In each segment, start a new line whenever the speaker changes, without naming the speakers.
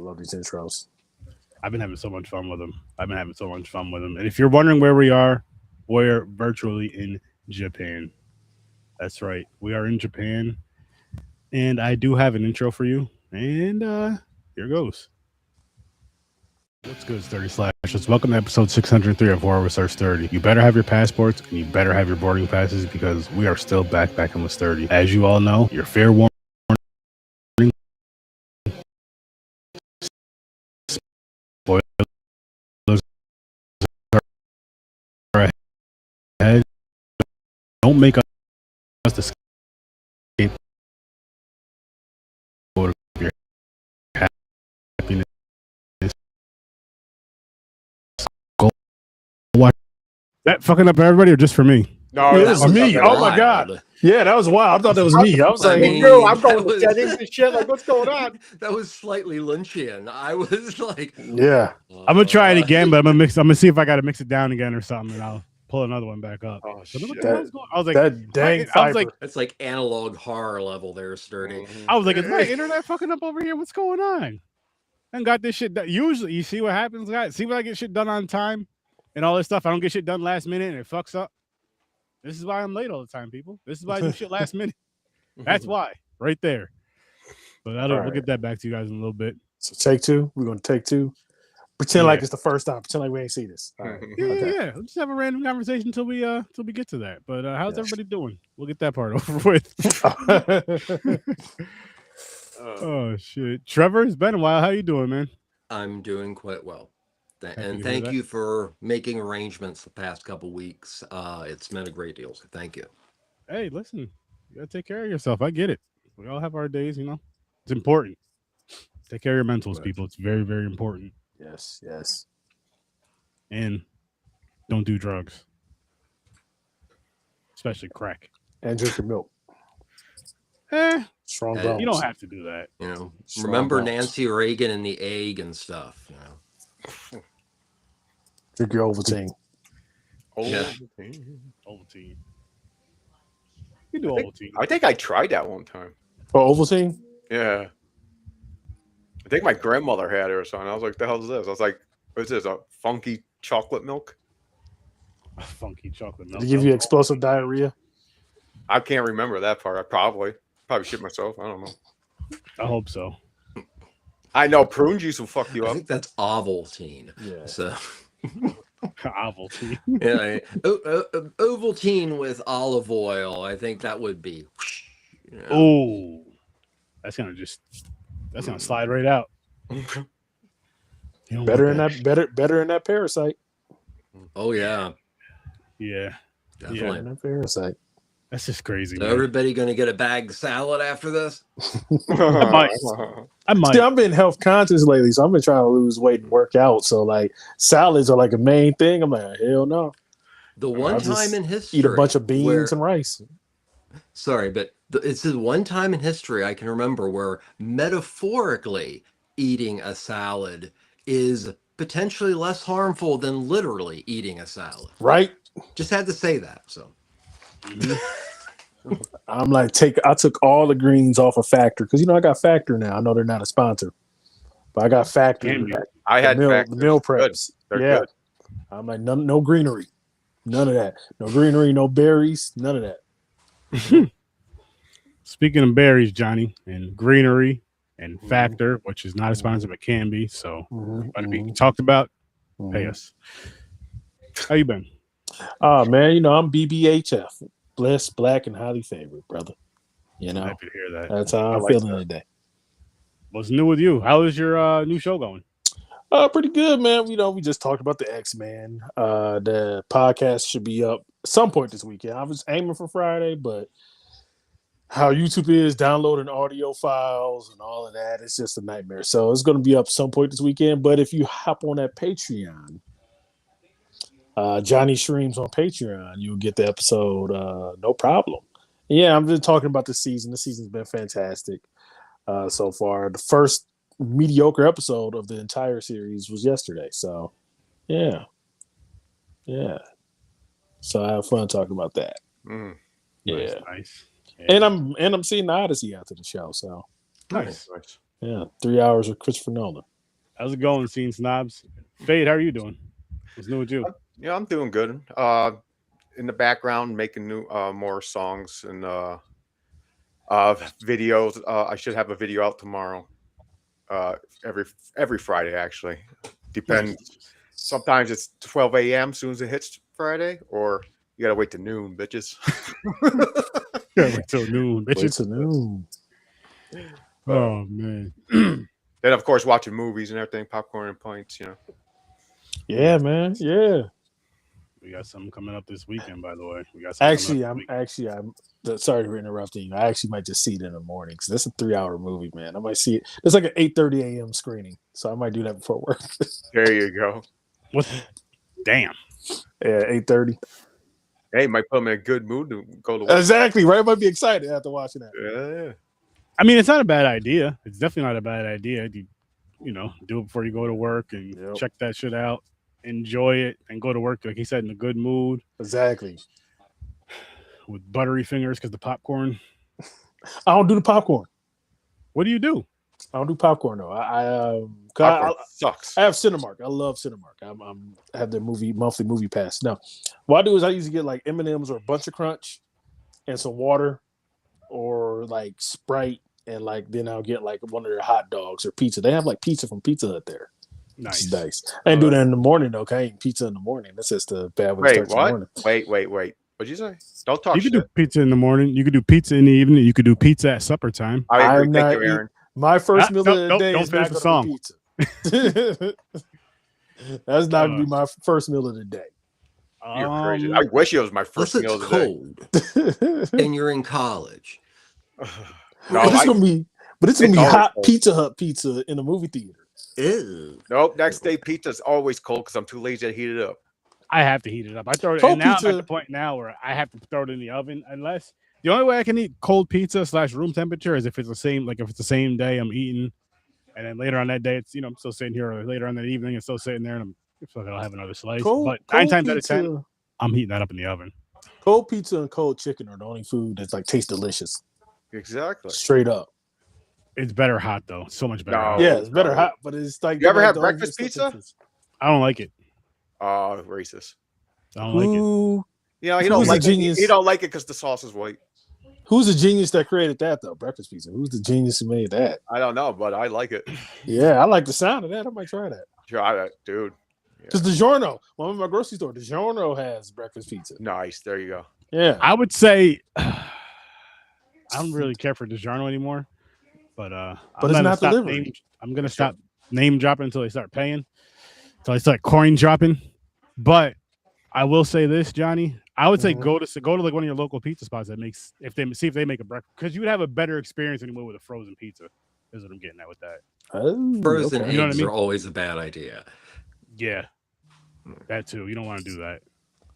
love these intros.
I've been having so much fun with them. And if you're wondering where we are, we're virtually in Japan. That's right. We are in Japan. And I do have an intro for you. And here goes. What's good, 30 Slashers? Welcome to episode 603 of Horror with Sir 30. You better have your passports and you better have your boarding passes because we are still backpacking with 30. As you all know, your fair warning. Spoilers are ahead. Don't make us the scapegoat of your happiness. Go watch. That fucking up for everybody or just for me?
No,
Yeah,
that was me. Oh my god. Yeah, that was wild. I thought that was me. I was like,
mean,
I'm going
that was-
to settings and shit. Like, what's going on?
That was slightly Lynchian. I was like,
Yeah.
I'm gonna try it again, but I'm gonna see if I gotta mix it down again or something, and I'll pull another one back up.
Oh,
So what
shit.
the hell's going on? I was like,
That dang
I was
fiber.
like,
It's like analog horror level there, Sturdy.
is my internet fucking up over here? What's going on? And got this shit done. Usually, you see what happens, guys. See when I get shit done on time and all this stuff. I don't get shit done last minute and it fucks up. This is why I'm late all the time, people. This is why I do shit last minute. That's why, right there. But we'll get that back to you guys in a little bit.
So take two. We're gonna take two. Pretend like it's the first time. Pretend like we ain't see this. All right.
Yeah. We'll just have a random conversation until we get to that. But how's everybody doing? We'll get that part over with. Oh shit. Trevor, it's been a while. How you doing, man?
I'm doing quite well.
Happy
And
to hear
thank
that.
you for making arrangements the past couple weeks. It's meant a great deal. So thank you.
Hey, listen, you gotta take care of yourself. I get it. We all have our days, you know. It's important. Take care of your mentals, people. It's very, very important.
Yes.
And don't do drugs, especially crack.
And drink your milk. Strong
Hey,
bones.
You don't have to do that.
You know,
Strong
remember
bones.
Nancy Reagan and the egg and stuff. You know.
Drink your Ovaltine.
Yeah.
Ovaltine. You do Ovaltine.
I think I tried that one time.
Oh, Ovaltine?
Yeah. I think my grandmother had it or something. I was like, the hell is this? I was like, what's this? A funky chocolate milk?
Funky chocolate milk.
Did it give you explosive diarrhea?
I can't remember that part. I probably shit myself. I don't know.
I hope so.
I know prune juice will fuck you
I
up.
think that's Ovaltine.
Yeah.
So
Ovaltine.
yeah, Ovaltine with olive oil. I think that would be. You know.
Oh, that's gonna slide right out. You don't
Better in
want
that better in that parasite.
Oh yeah,
Yeah,
definitely.
Better in that parasite.
that's just crazy.
So
Man.
everybody gonna get a bag salad after this?
I might.
See, I've been health conscious lately, so I've been trying to lose weight and work out. So like salads are like a main thing. I'm like, hell no.
The one
I'll just
time in history,
Eat a bunch of beans
where-
and rice.
Sorry, but it's the one time in history I can remember where metaphorically eating a salad is potentially less harmful than literally eating a salad.
Right?
Just had to say that. So
I'm like, I took all the greens off of Factor because I got Factor now. I know they're not a sponsor, but I got Factor.
Can be.
I had
the meal
Good.
preps.
They're
Yeah.
good.
I'm like, no greenery. None of that. No greenery, no berries, none of that.
Speaking of berries, Johnny, and greenery and Factor, which is not a sponsor but can be, so want to be talked about. Pay us. How you been?
Oh man, I'm BBHF. Blessed, black, and highly favored, brother.
Happy to hear that.
That's how I'm
like
feeling
that.
today.
What's new with you? How is your new show going?
Pretty good, man. We just talked about the X-Men. The podcast should be up some point this weekend. I was aiming for Friday, but how YouTube is downloading audio files and all of that, it's just a nightmare. So it's going to be up some point this weekend. But if you hop on that Patreon, Johnny Streams on Patreon, you'll get the episode no problem. Yeah, I'm just talking about the season. The season's been fantastic so far. The first mediocre episode of the entire series was yesterday. So, yeah. So I have fun talking about that.
Mm.
Yeah.
Nice.
And I'm seeing the Odyssey after the show. So,
Nice.
Nice.
yeah, 3 hours with Christopher Nolan.
How's it going, Scene Snobs? Fade, how are you doing? What's new with you?
Yeah, I'm doing good. In the background, making new more songs and videos. I should have a video out tomorrow. Every Friday actually. Depends. Sometimes it's 12 a.m. as soon as it hits Friday, or you gotta wait till noon, bitches.
Yeah, wait till noon, bitches.
Wait till noon.
Oh man.
Then of course watching movies and everything, popcorn and pints, you know.
Yeah, man. Yeah.
We got something coming up this weekend, by the way. We got
I'm sorry for interrupting you. I actually might just see it in the morning because this is a 3-hour movie, man. I might see it. It's like an 8:30 a.m. screening, so I might do that before work.
There you go.
What? Damn.
Yeah, 8:30.
Hey, might put them in a good mood to go to work.
Exactly, right? Might be excited after watching that.
Yeah.
I mean, it's not a bad idea. It's definitely not a bad idea. You know, do it before you go to work and check that shit out. Enjoy it and go to work, like he said, in a good mood.
Exactly.
With buttery fingers because the popcorn.
I don't do the popcorn.
What do?
I don't do popcorn though.
Popcorn sucks.
I have Cinemark. I love Cinemark. I have their monthly movie pass. Now, what I do is I usually get like M&Ms or a bunch of crunch and some water or like Sprite, and like then I'll get like one of their hot dogs or pizza. They have like pizza from Pizza Hut there.
Nice.
I ain't do that in the morning though. I ain't pizza in the morning. That's just a bad way to start the morning.
Wait. What'd you say? Don't talk.
You could do pizza in the morning. You could do pizza in the evening. You could do pizza at supper time.
I agree. Thank you, Aaron.
My first meal of the day
don't
is
finish
not
the song.
Pizza. That's not gonna be my first meal of the day.
You're crazy. I wish it was my first meal of the
day. And you're in college.
It's gonna be hot cold. Pizza Hut pizza in a movie theater.
Ew.
Nope. Next day pizza is always cold because I'm too lazy to heat it up.
I have to heat it up. I throw it. And now I'm at the point now where I have to throw it in the oven. Unless the only way I can eat cold pizza / room temperature is if it's the same. Like if it's the same day I'm eating, and then later on that day it's I'm still sitting here. Or later on that evening it's still sitting there, and I'll have another slice. But 9 times out of 10, I'm heating that up in the oven.
Cold pizza and cold chicken are the only food that's like tastes delicious.
Exactly.
Straight up.
It's better hot though. So much better.
No, yeah, it's better hot, but it's like
you ever have breakfast pizza?
I don't like it.
Oh, racist.
I don't like it.
Yeah, he don't like it. He don't like it because the sauce is white.
Who's the genius that created that though? Breakfast pizza. Who's the genius who made that?
I don't know, but I like it.
Yeah, I like the sound of that. I might try that.
Try that, dude.
Because DiGiorno, one of my grocery store, DiGiorno has breakfast pizza.
Nice. There you go.
Yeah.
I would say I don't really care for DiGiorno anymore. But
it's not delivery.
I'm gonna stop name dropping until they start paying. Until I start coin dropping. But I will say this, Johnny. I would say go to like one of your local pizza spots that makes if they make a breakfast, because you would have a better experience than you would with a frozen pizza. Is what I'm getting at with that.
Frozen eggs are always a bad idea.
Yeah, that too. You don't want to do that.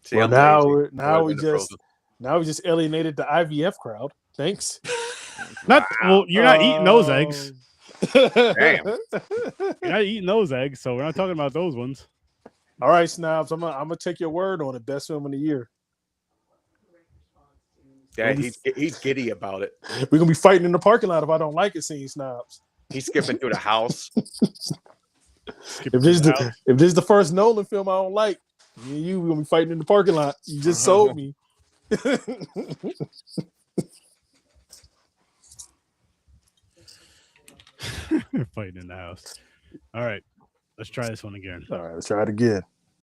See, well, now we just alienated the IVF crowd. Thanks.
You're not eating those eggs.
Damn.
You're not eating those eggs, so we're not talking about those ones.
All right, Snobs. I'm gonna take your word on it. Best film of the year.
Yeah, he's giddy about it.
We're gonna be fighting in the parking lot if I don't like it, Scene Snobs.
He's skipping through the house.
If this is the first Nolan film I don't like, me and you, we're gonna be fighting in the parking lot. You just sold me.
Fighting in the house. All right, let's try this one again.
All right, let's try it again.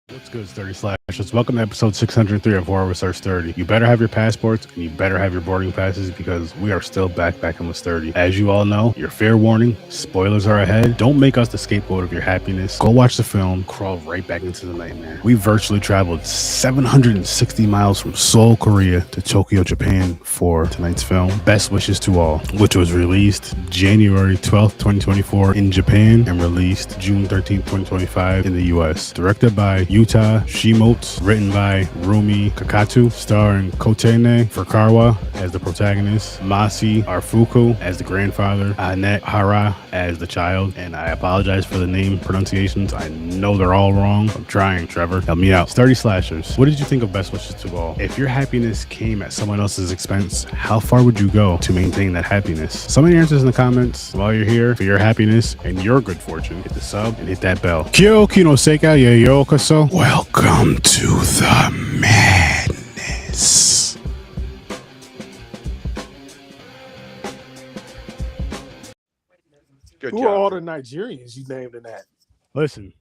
What's good, 30 slashers? Welcome to episode 603 of Horror with Sir 30. You better have your passports and you better have your boarding passes because we are still backpacking with 30. As you all know, your fair warning, spoilers are ahead. Don't make us the scapegoat of your happiness. Go watch the film, crawl right back into the nightmare. We virtually traveled 760 miles from Seoul, Korea to Tokyo, Japan for tonight's film. Best wishes to all, which was released January 12th, 2024 in Japan and released June 13th, 2025 in the US. Directed by Yuta Shimote, written by Rumi Kakatu, starring Kotene Fukawa as the protagonist, Masi Arfuku as the grandfather, Annette Hara as the child, and I apologize for the name pronunciations. I know they're all wrong. I'm trying, Trevor. Help me out. Sturdy Slashers. What did you think of Best Wishes to All? If your happiness came at someone else's expense, how far would you go to maintain that happiness? So many answers in the comments. While you're here, for your happiness and your good fortune, hit the sub and hit that bell. Kyo Kino Seika Yokoso. Welcome to the madness.
Good
Who
job.
are all the Nigerians you named in that?
Listen,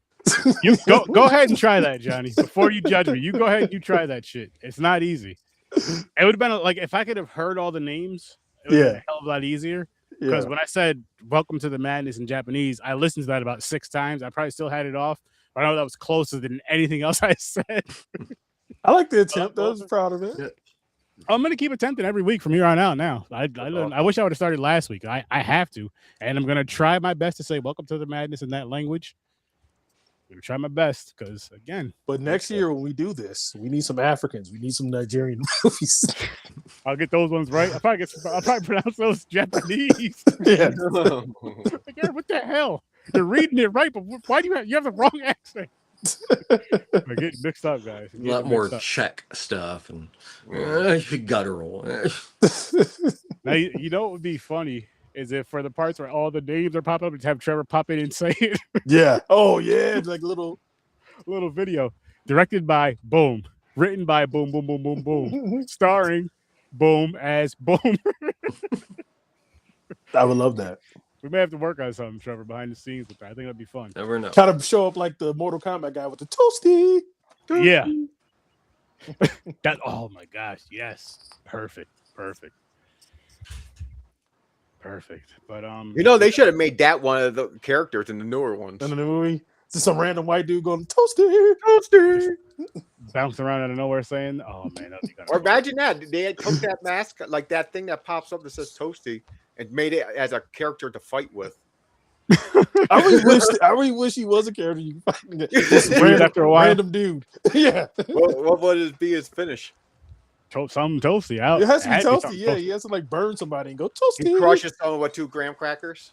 you go ahead and try that, Johnny. Before you judge me, you go ahead and you try that shit. It's not easy. It would have been like if I could have heard all the names, it would have been a hell of a lot easier. Because when I said "Welcome to the Madness" in Japanese, I listened to that about 6 times. I probably still had it off, but I know that was closer than anything else I said.
I like the attempt. I was proud of it.
Yeah.
I'm gonna keep attempting every week from here on out. Now, I wish I would have started last week. I have to, and I'm gonna try my best to say "Welcome to the Madness" in that language. I'm gonna try my best because again.
But next year when we do this, we need some Africans. We need some Nigerian movies.
I'll get those ones right. I'll probably pronounce those Japanese.
Yeah.
Like, yeah, what the hell? You're reading it right, but why do you have the wrong accent? I get mixed up, guys.
A lot more Czech stuff and guttural.
Now, you know what would be funny is if for the parts where all the names are popping up, just have Trevor pop in and say it.
Yeah. Oh yeah, like little
video. Directed by Boom. Written by Boom Boom Boom Boom Boom. Starring Boom as Boom.
I would love that.
We may have to work on something, Trevor, behind the scenes with that. I think that'd be fun.
Never know.
Kind of show up like the Mortal Kombat guy with the toasty.
Yeah. Oh my gosh, yes. Perfect. But
You know, they should have made that one of the characters in the newer ones.
In the movie, just some random white dude going toasty.
bouncing around out of nowhere saying, "Oh man, that'd be kind of."
Or imagine that they had took that mask, like that thing that pops up that says Toasty, and made it as a character to fight with.
I really wish he was a character you can fight. Just
after a while.
Random dude. Yeah.
What would it be his finish?
Something toasty out.
It has to be toasty.
something
Yeah, he has to like burn somebody and go toasty.
He crushes someone with 2 graham crackers.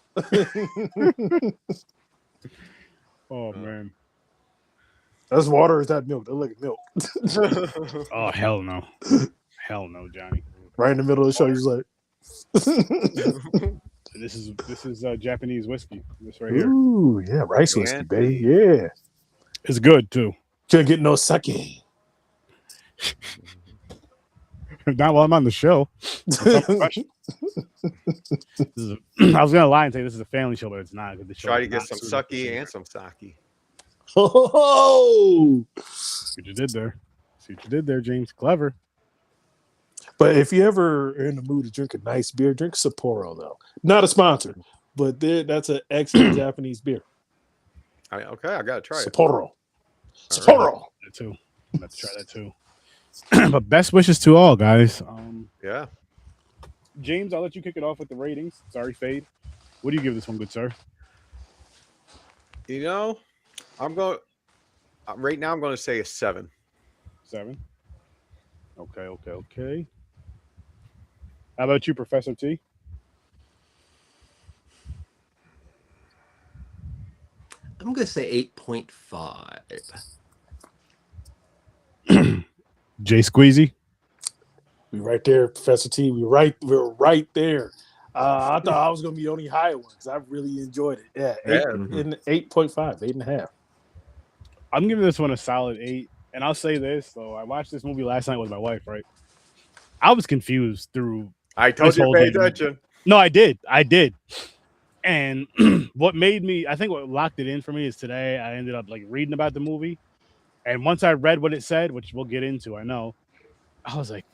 Oh man.
That's water. Or is that milk? That look like milk.
Oh hell no. Hell no, Johnny.
Right in the middle of the show, he's like.
This is Japanese whiskey. This right here.
Ooh, yeah, rice whiskey, baby. Yeah.
It's good too.
Can't get no sake.
Not while I'm on the show. I was gonna lie and say this is a family show, but it's not. The show
Try to get some sake and some sake.
Oh,
see what you did there. See what you did there, James. Clever.
but if you ever are in the mood to drink a nice beer, drink Sapporo though. Not a sponsor, but that's an excellent Japanese beer.
Okay, I gotta try it.
Sapporo. Sapporo.
That too. Let's try that too. But best wishes to all, guys.
Yeah.
James, I'll let you kick it off with the ratings. Sorry, Fade. What do you give this one, good sir?
You know, I'm going right now. I'm going to say a 7.
7. Okay. How about you, Professor T?
I'm going to say 8.5.
Jay Squeezy?
We right there, Professor T. We're right there. I thought I was going to be the only higher one because I really enjoyed it. Yeah, 8.5, 8.5.
I'm giving this one a solid 8. And I'll say this, though. I watched this movie last night with my wife, right? I was confused through.
I told you to pay attention.
No, I did. And what locked it in for me is today I ended up like reading about the movie. And once I read what it said, which we'll get into, I know, I was like,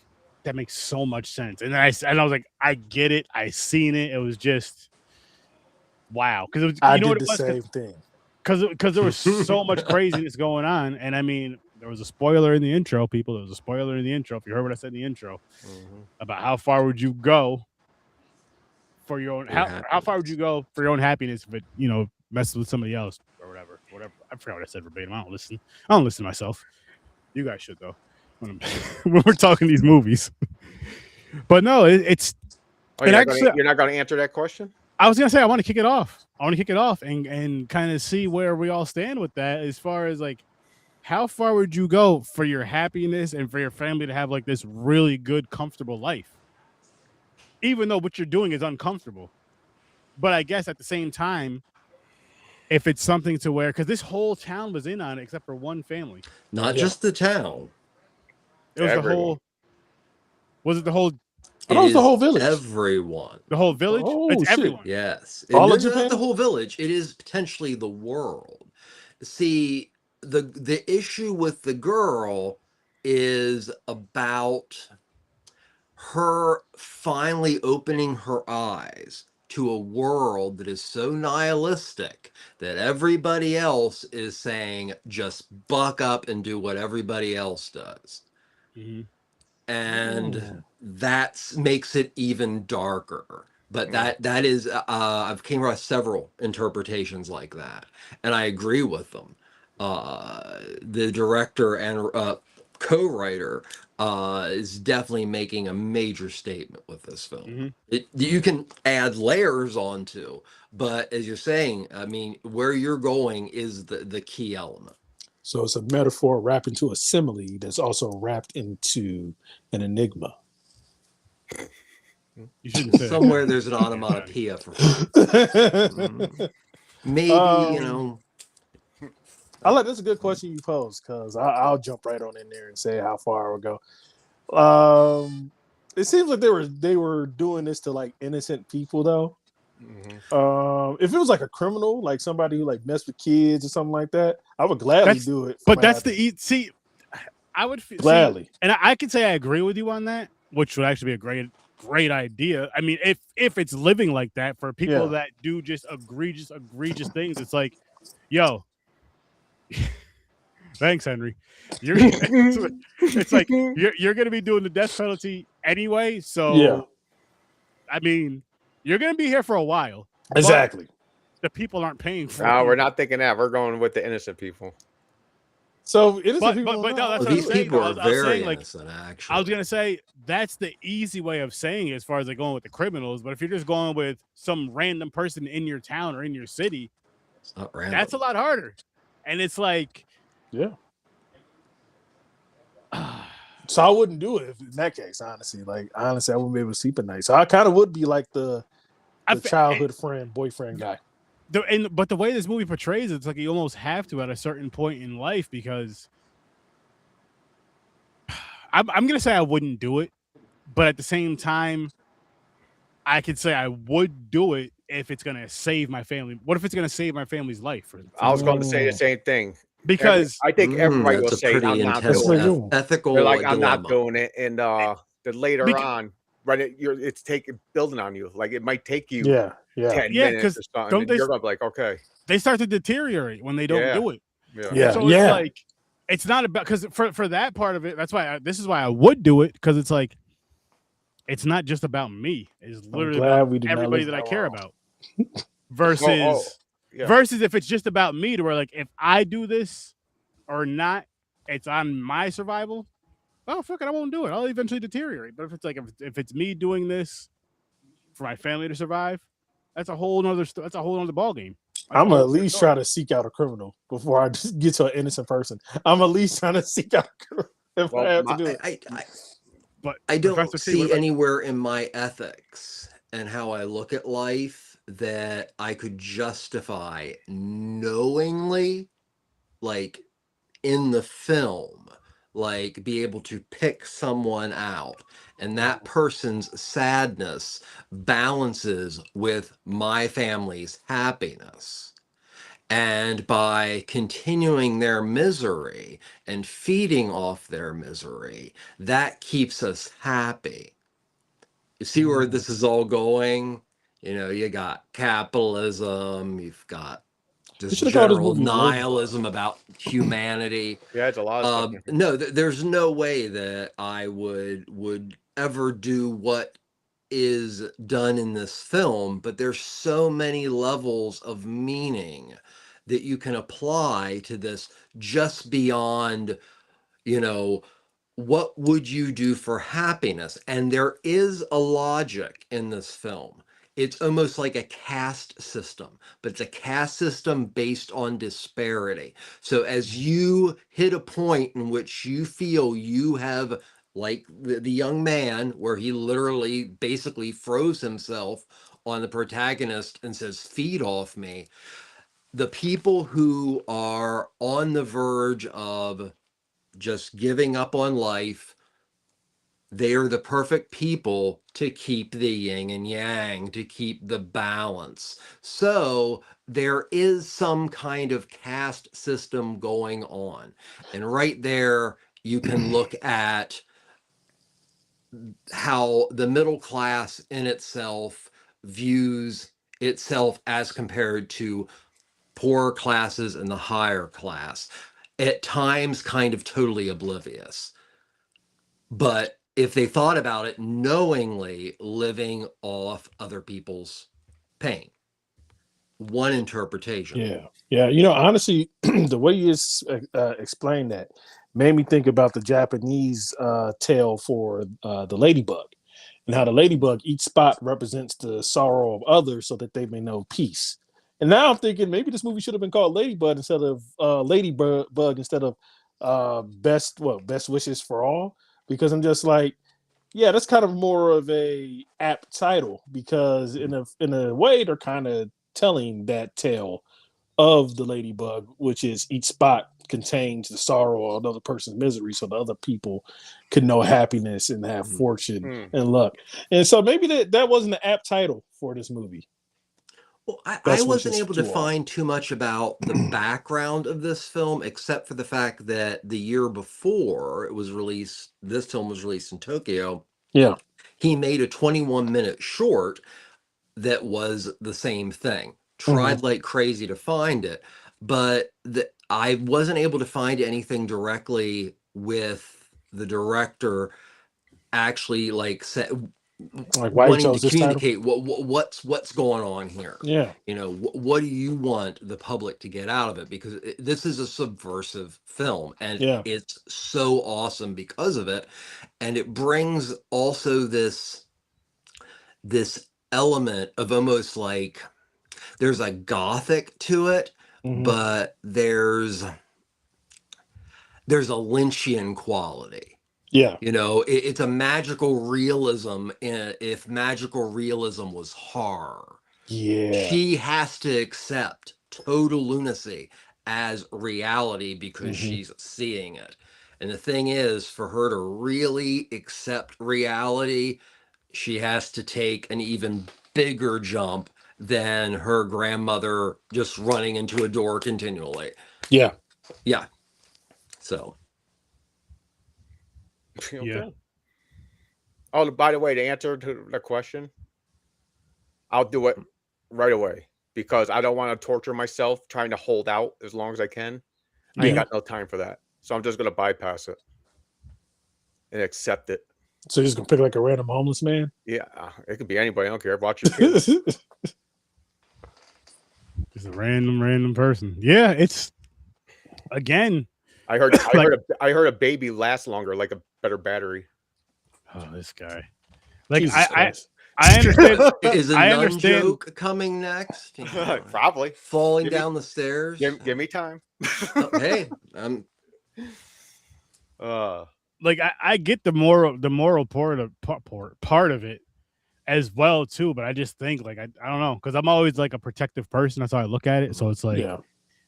that makes so much sense. And I was like, I get it. I seen it. It was just wow. Because
I did the same thing.
Because there was so much craziness going on. And I mean, there was a spoiler in the intro, people. There was a spoiler in the intro. If you heard what I said in the intro about how far would you go for your own how far would you go for your own happiness, but mess with somebody else or whatever. whatever. I forgot what I said verbatim. I don't listen to myself. You guys should though. When we're talking these movies. But no, it's.
Oh,
Actually,
you're not gonna answer that question?
I was gonna say I want to kick it off. And kind of see where we all stand with that as far as like how far would you go for your happiness and for your family to have like this really good, comfortable life? Even though what you're doing is uncomfortable. But I guess at the same time, if it's something to where, because this whole town was in on it except for one family.
Not just the town.
It was the whole. Was it the whole?
It was the whole village.
Everyone.
The whole village?
Oh,
it's
shit.
everyone.
Yes.
All of
Not
Japan?
the whole village. It is potentially the world. See, the issue with the girl is about her finally opening her eyes to a world that is so nihilistic that everybody else is saying just buck up and do what everybody else does.
Mm-hmm.
And that makes it even darker. But that is I've came across several interpretations like that, and I agree with them. The director and co-writer is definitely making a major statement with this film.
Mm-hmm.
You can add layers onto, but as you're saying, I mean, where you're going is the key element.
So it's a metaphor wrapped into a simile that's also wrapped into an enigma.
You shouldn't say
Somewhere there's an onomatopoeia for maybe, you know.
That's a good question you posed, because I'll jump right on in there and say how far I would go. It seems like they were doing this to like innocent people though.
Mm-hmm.
If it was like a criminal, like somebody who like messed with kids or something like that, I would gladly do it.
But that's see, I would
gladly,
and I could say I agree with you on that, which would actually be a great idea. I mean, if it's living like that for people that do just egregious things, it's like, yo, thanks, Henry. It's like you're gonna be doing the death penalty anyway, so I mean, you're gonna be here for a while.
Exactly.
The people aren't paying for
No,
it.
we're not thinking that. We're going with the innocent people.
So innocent people,
but no, that's what
these
I'm saying.
people
I
are
was
very
saying, like,
innocent, actually.
I was gonna say that's the easy way of saying it as far as like going with the criminals. But if you're just going with some random person in your town or in your city,
it's not random.
That's a lot harder. And it's like,
so I wouldn't do it in that case, honestly. Like, honestly, I wouldn't be able to sleep at night. So I kind of would be like the childhood boyfriend guy.
But the way this movie portrays it, it's like you almost have to at a certain point in life, because I'm going to say I wouldn't do it. But at the same time, I could say I would do it if it's going to save my family. What if it's going to save my family's life?
I was going to say the same thing.
Because
I think everybody will
that's a
say,
pretty
I'm not
intense
doing it.
ethical
They're like, I'm
dilemma.
not doing it. And then later on, right, it's building on you. Like, it might take you 10 minutes or something. And you're going to be like, okay.
They start to deteriorate when they don't do it.
Yeah.
So it's like, it's not about, because for that part of it, that's why this is why I would do it, because it's like, it's not just about me. It's literally about everybody that I care about. Versus if it's just about me, to where like, if I do this or not, it's on my survival. Oh, fuck it, I won't do it. I'll eventually deteriorate. But if it's like, if it's me doing this for my family to survive, that's a whole nother ball game.
I'm gonna at least try to seek out a criminal before I just get to an innocent person. I'm at least trying to seek out a criminal if I have to do it.
But I don't see anywhere in my ethics and how I look at life that I could justify knowingly, like in the film, like be able to pick someone out, and that person's sadness balances with my family's happiness. And by continuing their misery and feeding off their misery, that keeps us happy. You see where this is all going? You know, you got capitalism, you've got just general nihilism about humanity.
Yeah, it's a lot of stuff.
No, there's no way that I would ever do what is done in this film, but there's so many levels of meaning that you can apply to this just beyond, you know, what would you do for happiness? And there is a logic in this film. It's almost like a caste system, but it's a caste system based on disparity. So as you hit a point in which you feel you have, like the young man, where he literally basically throws himself on the protagonist and says, "Feed off me," the people who are on the verge of just giving up on life, they are the perfect people to keep the yin and yang, to keep the balance. So there is some kind of caste system going on. And right there, you can look at how the middle class in itself views itself as compared to poorer classes and the higher class, at times kind of totally oblivious. But if they thought about it, knowingly living off other people's pain. One interpretation.
Yeah. You know, honestly, the way you explained that made me think about the Japanese tale for the ladybug, and how the ladybug, each spot represents the sorrow of others so that they may know peace. And now I'm thinking maybe this movie should have been called Ladybug instead of Ladybug instead of Best Wishes for All, because I'm just like, yeah, that's kind of more of a apt title, because in a way they're kind of telling that tale of the ladybug, which is each spot contains the sorrow of another person's misery, so the other people can know happiness and have fortune and luck. And so maybe that wasn't the apt title for this movie.
Well, I wasn't able to find too much about the background of this film, except for the fact that the year before it was released, this film was released in Tokyo.
Yeah.
He made a 21-minute short that was the same thing. Tried like crazy to find it, but I wasn't able to find anything directly with the director actually like
why
wanting to communicate what's going on here.
Yeah,
you know, what do you want the public to get out of it? Because this is a subversive film, and it's so awesome because of it, and it brings also this element of almost like there's a gothic to it, but there's a Lynchian quality.
Yeah.
You know, it's a magical realism. If magical realism was horror, she has to accept total lunacy as reality because she's seeing it. And the thing is, for her to really accept reality, she has to take an even bigger jump than her grandmother just running into a door continually.
Yeah.
So.
Okay. Yeah. Oh, by the way, to answer to the question, I'll do it right away because I don't want to torture myself trying to hold out as long as I can. I ain't got no time for that. So I'm just going to bypass it and accept it.
So you're just going to pick like a random homeless man?
Yeah. It could be anybody. I don't care. Watch your kids.
Just a random person. Yeah. It's, again,
I heard a baby lasts longer, like a better battery.
Oh, this guy! Like I understand.
Is a nun joke coming next? You know,
probably
falling down the stairs.
Give me time.
Hey,
like I get the moral part of it as well too, but I just think like I don't know, because I'm always like a protective person. That's how I look at it. So it's like.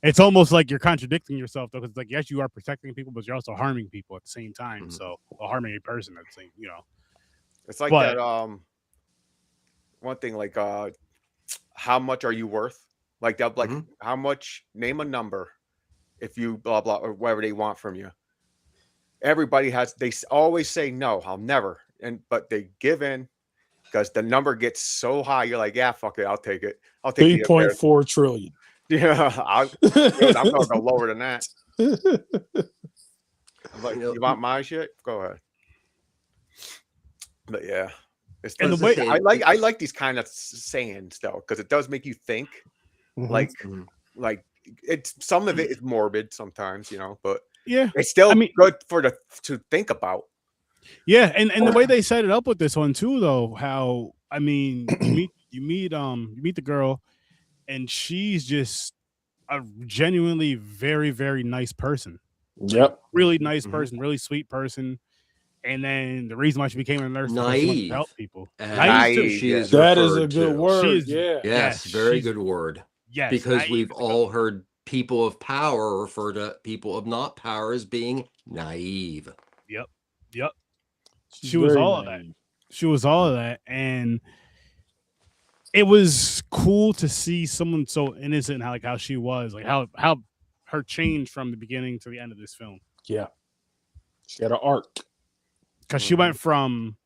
It's almost like you're contradicting yourself, though, because it's like, yes, you are protecting people, but you're also harming people at the same time. So, harming a person at the same, you know.
It's like that. One thing, like, how much are you worth? Like that, like how much? Name a number, if you blah blah or whatever they want from you. Everybody has. They always say no. I'll never. But they give in because the number gets so high. You're like, yeah, fuck it. I'll take it. I'll take
3.4 trillion.
Yeah, I'm gonna go lower than that. Like, you want my shit? Go ahead. But yeah, it's and the way I like these kind of sayings though, because it does make you think. Like it's some of it is morbid sometimes, you know, but
yeah,
it's still good to think about.
Yeah, and the way they set it up with this one too, though, how I mean, you meet the girl, and she's just a genuinely very, very nice person.
Yep,
really nice person, really sweet person. And then the reason why she became a nurse is because she wanted to help people.
Naive.
She is
that is a good word.
She is,
yes, very good word.
Yes,
because we've all heard people of power refer to people of not power as being naive.
Yep. She was all of that. She was all of that, and it was cool to see someone so innocent, how she was, like how her change from the beginning to the end of this film.
Yeah, she had an arc
because she went from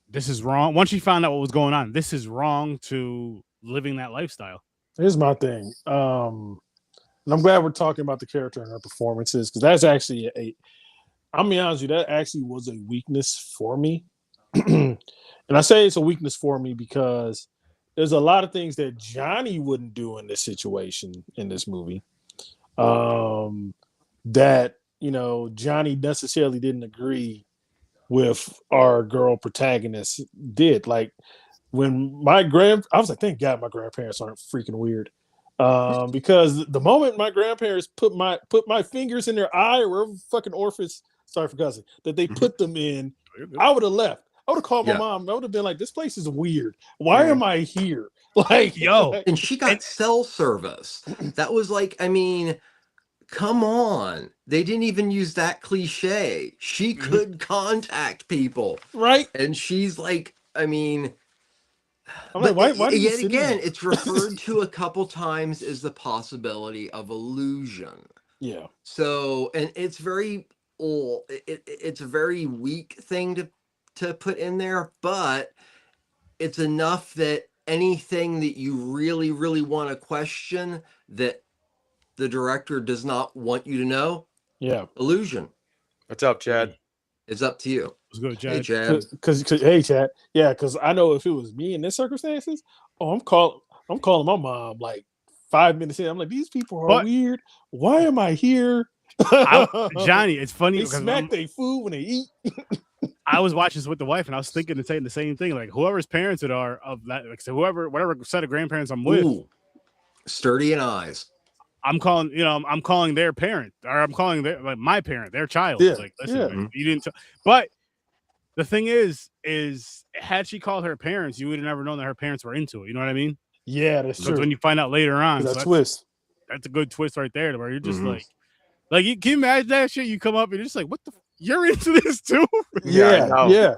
this is wrong once she found out what was going on. This is wrong to living that lifestyle.
Here's my thing, and I'm glad we're talking about the character and her performances because that's actually I'm gonna be honest with you, that actually was a weakness for me. And I say it's a weakness for me because there's a lot of things that Johnny wouldn't do in this situation in this movie. That, you know, Johnny necessarily didn't agree with our girl protagonist did. Like when I was like, thank God my grandparents aren't freaking weird. Because the moment my grandparents put my fingers in their eye or wherever fucking orifice, sorry for cussing, that they put them in, I would have left. I would have called my mom. I would have been like, this place is weird. Why am I here? Like,
yo.
And she got cell service. That was like, I mean, come on. They didn't even use that cliche. She could contact people.
Right.
And she's like, I mean,
I'm like, why
yet again, it's referred to a couple times as the possibility of illusion.
Yeah.
So, and it's very it's a very weak thing to put in there, but it's enough that anything that you really, really want to question that the director does not want you to know.
Yeah.
Illusion.
What's up, Chad?
It's up to you.
What's good, Chad?
Hey, Chad.
Hey, Chad. Yeah, because I know if it was me in this circumstances, I'm calling my mom like 5 minutes in. I'm like, these people are weird. Why am I here?
Johnny, it's funny.
They smack their food when they eat.
I was watching this with the wife, and I was thinking and saying the same thing. Like whoever's parents it are of that, like so whatever set of grandparents I'm with,
sturdy in eyes.
I'm calling their parent, or I'm calling my parent, their child.
Yeah,
like, listen, you didn't. But the thing is had she called her parents, you would have never known that her parents were into it. You know what I mean?
Yeah, that's true.
When you find out later on,
that twist.
That's a good twist right there, where you're just like you can you imagine that shit? You come up and you're just like, what the. You're into this too?
Yeah.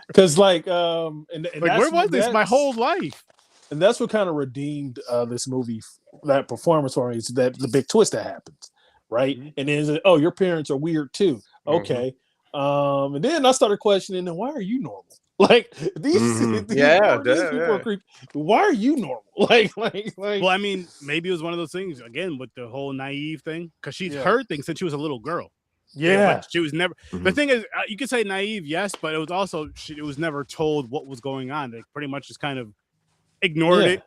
Because and
where was this my whole life?
And that's what kind of redeemed this movie, that performance for me, is that the big twist that happens, right? And then your parents are weird too. Okay. And then I started questioning, then why are you normal? Like these people are creepy. Why are you normal? Like.
Well, I mean, maybe it was one of those things again with the whole naive thing, because she's heard things since she was a little girl.
Yeah,
but she was never. The thing is, you could say naive, yes, but it was also it was never told what was going on. They pretty much just kind of ignored it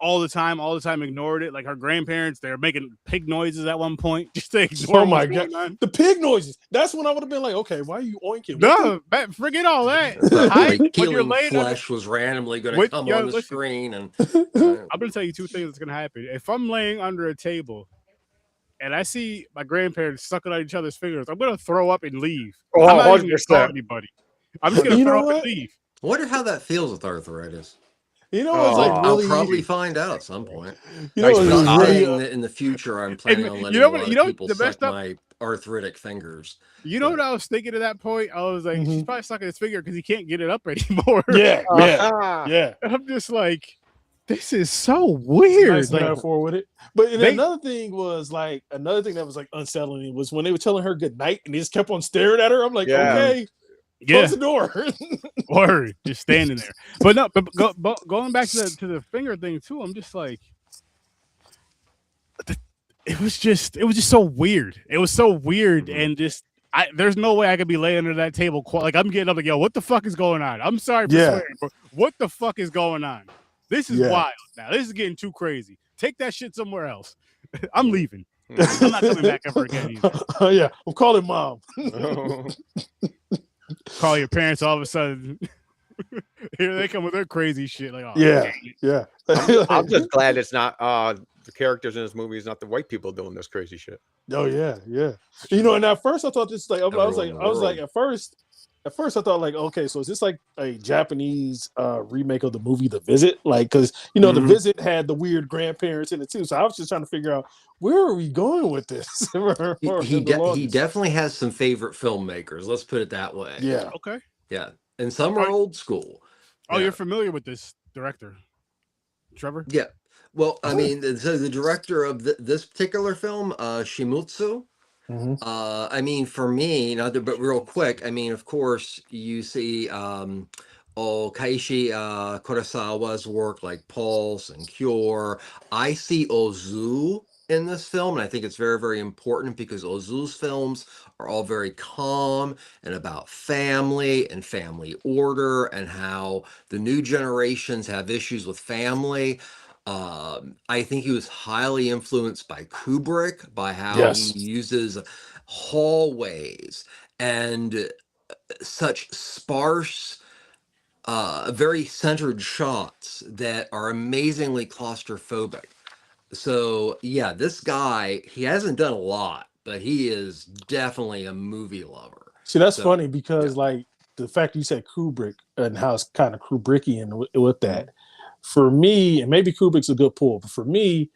all the time. Ignored it. Like her grandparents, they're making pig noises at one point. Just to ignore.
Oh my god, the pig noises. That's when I would have been like, okay, why are you oinking?
No, forget all that.
Killing flesh was randomly going to come on the screen, and
I'm going to tell you two things that's going to happen. If I'm laying under a table and I see my grandparents sucking on each other's fingers, I'm going to throw up and leave.
Oh,
I'm not even going to call anybody. I'm just going to throw up and leave.
I wonder how that feels with arthritis.
You know, it's like really,
I'll probably find out at some point.
You know,
I'm not saying that in the future I'm planning on letting people suck my arthritic fingers.
You know what I was thinking at that point? I was like, she's probably sucking his finger because he can't get it up anymore.
Yeah.
And I'm just like, this is so weird.
Nice metaphor with it. But another thing that was like unsettling was when they were telling her good night and they just kept on staring at her. I'm like, okay, close the door.
Word, just standing there. But no, but going back to the finger thing too, I'm just like, it was just so weird. It was so weird, and just there's no way I could be laying under that table. Like I'm getting up like, yo, what the fuck is going on? I'm sorry for swearing, but what the fuck is going on? This is wild. Now this is getting too crazy. take that shit somewhere else. I'm leaving. I'm not coming back ever again either.
Yeah, I'm calling mom.
Call your parents all of a sudden. Here they come with their crazy shit. Like, oh,
yeah.
I'm just glad it's not the characters in this movie is not the white people doing this crazy shit.
Oh yeah. You know, and at first I thought this like I was like at first I thought like, okay, so is this like a Japanese remake of the movie The Visit? Like, because you know, The Visit had the weird grandparents in it too. So I was just trying to figure out where are we going with this.
He definitely has some favorite filmmakers. Let's put it that way.
Yeah.
Okay.
Yeah, and some are old school.
Oh, you're familiar with this director, Trevor?
Yeah. Well, I mean, so the director of this particular film, Shimutsu. I mean, for me, but real quick, I mean, of course, you see Kaishi Kurosawa's work like Pulse and Cure. I see Ozu in this film, and I think it's very, very important because Ozu's films are all very calm and about family and family order and how the new generations have issues with family. I think he was highly influenced by Kubrick, by how he uses hallways and such sparse, very centered shots that are amazingly claustrophobic. So yeah, this guy, he hasn't done a lot, but he is definitely a movie lover.
See, that's funny because like the fact you said Kubrick and how it's kind of Kubrickian with that. For me, and maybe Kubrick's a good pull, but for me,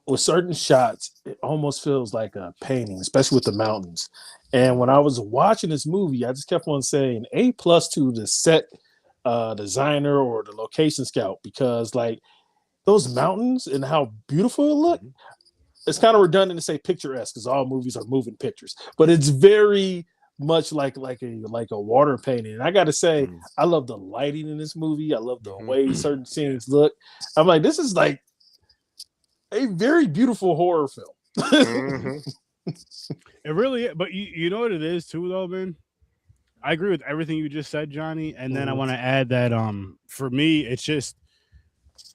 with certain shots, it almost feels like a painting, especially with the mountains. And when I was watching this movie, I just kept on saying A+ to the set designer or the location scout, because like those mountains and how beautiful it looked, it's kind of redundant to say picturesque because all movies are moving pictures, but it's very much like a water painting. And I got to say, I love the lighting in this movie. I love the way certain scenes look. I'm like, this is like a very beautiful horror film.
It really is. But you know what it is too, though, man? I agree with everything you just said, Johnny. And then I want to add that for me, it's just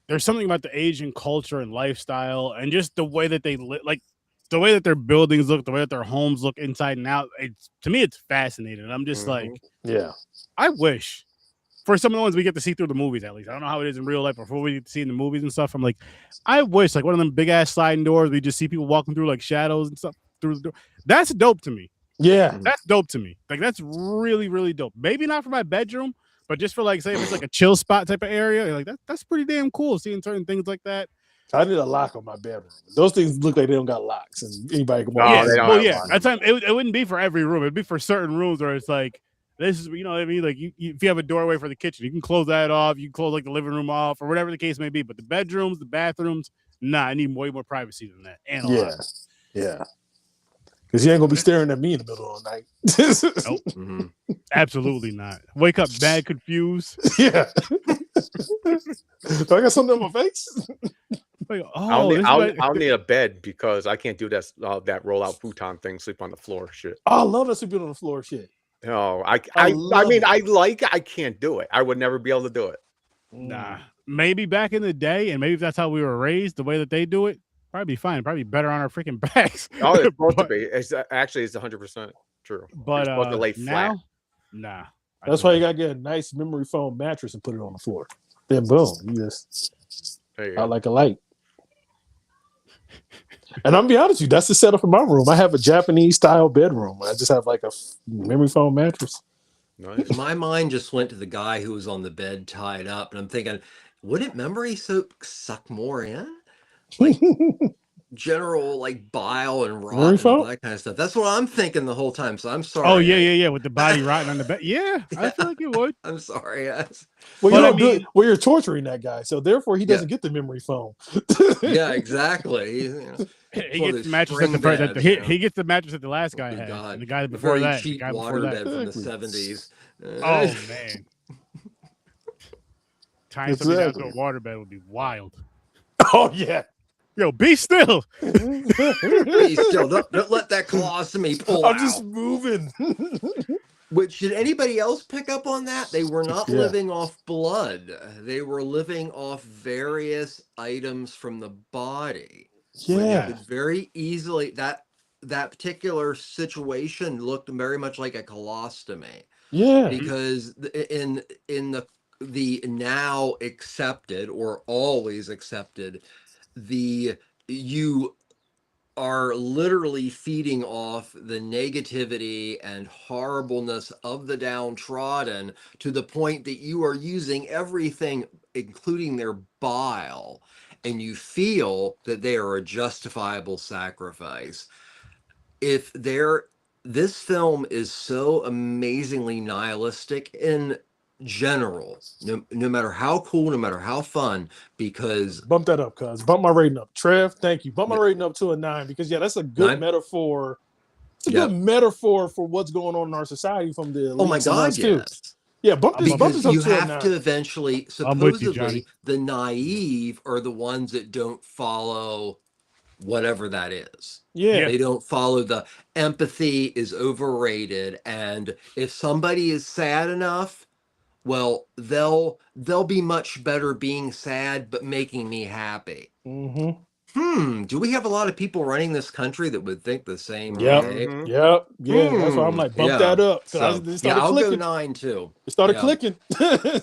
there's something about the Asian culture and lifestyle and just the way that they like the way that their buildings look, the way that their homes look inside and out. To me, it's fascinating. I'm just like, I wish for some of the ones we get to see through the movies, at least. I don't know how it is in real life before we get to see in the movies and stuff. I'm like, I wish like one of them big ass sliding doors, we just see people walking through like shadows and stuff through the door. That's dope to me.
Yeah.
That's dope to me. Like, that's really, really dope. Maybe not for my bedroom, but just for like, say if it's like a chill spot type of area, like that's pretty damn cool seeing certain things like that.
I need a lock on my bedroom. Those things look like they don't got locks, and anybody can walk.
At times it wouldn't be for every room. It'd be for certain rooms where it's like this is, you know what I mean? Like if you have a doorway for the kitchen, you can close that off. You can close like the living room off, or whatever the case may be. But the bedrooms, the bathrooms, I need way more privacy than that. And
yeah. Because you ain't gonna be staring at me in the middle of the night.
Nope. Absolutely not. Wake up mad confused.
Yeah. Do I got something on my face?
Like,
I'll need a bed because I can't do that roll out futon thing, sleep on the floor shit.
Oh, I love that sleeping on the floor shit.
No, I can't do it. I would never be able to do it.
Nah. Maybe back in the day, and maybe if that's how we were raised, the way that they do it, probably be fine. Probably better on our freaking backs.
Oh, it's supposed to be. It's 100% true.
But
you're supposed to lay flat.
Nah.
That's why you gotta get a nice memory foam mattress and put it on the floor. Then boom, you just out like a light. And I'm gonna be honest with you, that's the setup for my room. I have a Japanese style bedroom. I just have like a memory foam mattress.
Nice.
My mind just went to the guy who was on the bed tied up, and I'm thinking, wouldn't memory soap suck more in? Like general like bile and rot and all that kind of stuff. That's what I'm thinking the whole time. So I'm sorry.
Oh yeah. With the body rotting on the bed. Yeah, I feel like it would.
I'm sorry. Yes.
Well, you're torturing that guy, so therefore he doesn't get the memory foam.
Yeah, exactly.
He gets the mattress at the he gets the mattress that the last guy had. And the guy before that,
cheap water bed from the 70s.
Oh man. Tying something down to a water bed would be wild.
Oh yeah.
Yo, be still.
Be still. Don't let that colostomy pull out.
I'm just moving.
Which, did anybody else pick up on that? They were not
Yeah.
living off blood. They were living off various items from the body. Where they
Yeah.
could very easily, that particular situation looked very much like a colostomy.
Yeah.
Because in the now accepted or always accepted, you are literally feeding off the negativity and horribleness of the downtrodden to the point that you are using everything, including their bile, and you feel that they are a justifiable sacrifice. This film is so amazingly nihilistic in general, no matter how cool, no matter how fun, because
Bump that up, cuz. Bump my rating up. Trev, thank you. Bump my rating up to a 9 because that's a good
9,
metaphor. It's a
yep.
good metaphor for what's going on in our society from the elites
Oh my
and
God,
us too.
yes.
Yeah, bump this
Because
up
you
to a
have
9.
to eventually,
I'm with you, Johnny.
supposedly, the naive are the ones that don't follow whatever that is.
Yeah.
They don't follow the empathy is overrated. And if somebody is sad enough, well, they'll be much better being sad, but making me happy.
Mm-hmm.
Do we have a lot of people running this country that would think the same
Yep.
way?
Yep. Yeah. That's why I'm like, bump that up.
So,
It started
I'll
clicking.
go 9 too.
It started
Yeah.
clicking.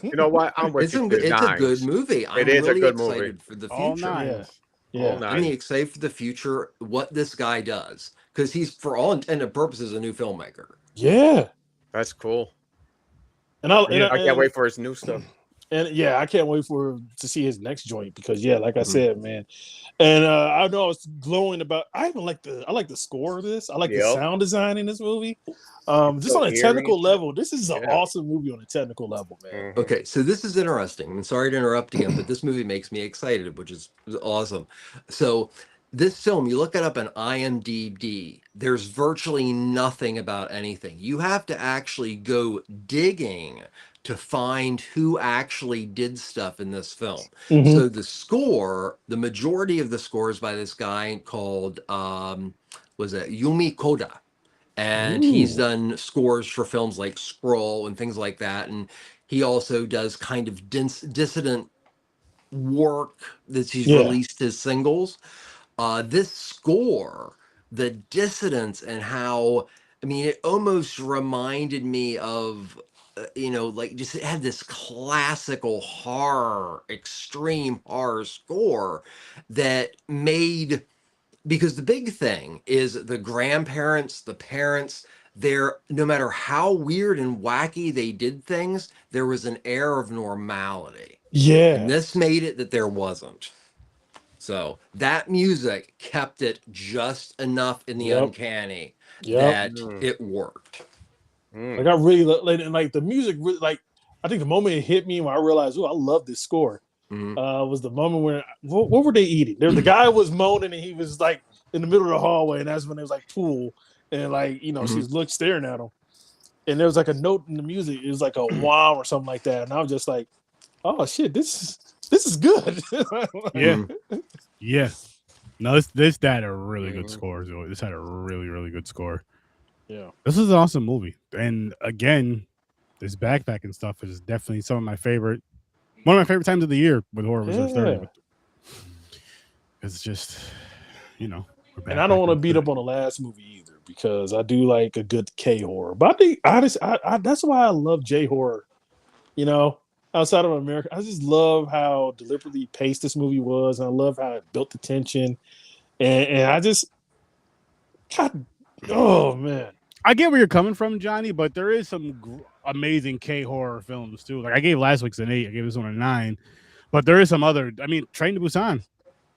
You know what? I'm with you.
It's a good movie. I'm
It is a
really
good
excited
movie.
for the
All
future.
nines.
Yeah.
All
I'm
nine.
excited for the future, what this guy does. Because he's, for all intended purposes, a new filmmaker.
Yeah.
That's cool.
And
I can't wait for his new stuff.
And yeah, I can't wait to see his next joint because like I said, man. And I know I was glowing about. I like the score of this. I like the sound design in this movie. Just on a technical level, this is an awesome movie on a technical level, man.
Okay, so this is interesting. I'm sorry to interrupt again, but this movie makes me excited, which is awesome. So this film, you look it up on IMDb, there's virtually nothing about anything. You have to actually go digging to find who actually did stuff in this film. So the score, the majority of the score is by this guy called Yumi Koda. And he's done scores for films like Scroll and things like that. And he also does kind of dissident work that he's released as singles. This score, the dissidence and how, I mean, it almost reminded me of, just it had this classical horror, extreme horror score that made, because the big thing is the grandparents, the parents, no matter how weird and wacky they did things, there was an air of normality.
Yeah.
And this made it that there wasn't. So that music kept it just enough in the uncanny that it worked.
Like I really like the music. Really, like I think the moment it hit me when I realized, oh, I love this score. Was the moment when what were they eating? The guy was moaning and he was like in the middle of the hallway, and that's when it was like pool and like she's staring at him, and there was like a note in the music. It was like a wow or something like that, and I was just like, oh shit, this is good.
Yeah. No, this had a really good score. This had a really, really good score.
Yeah.
This is an awesome movie. And again, this backpacking stuff is definitely some of my favorite. One of my favorite times of the year with Horror Reserve 30. It's just,
and I don't want to beat up on the last movie either because I do like a good K horror. But I think that's why I love J horror. Outside of America, I just love how deliberately paced this movie was, and I love how it built the tension. And I just, God, oh man,
I get where you're coming from, Johnny, but there is some amazing K horror films too. Like I gave last week's an 8, I gave this one a 9, but there is some other. I mean, Train to Busan.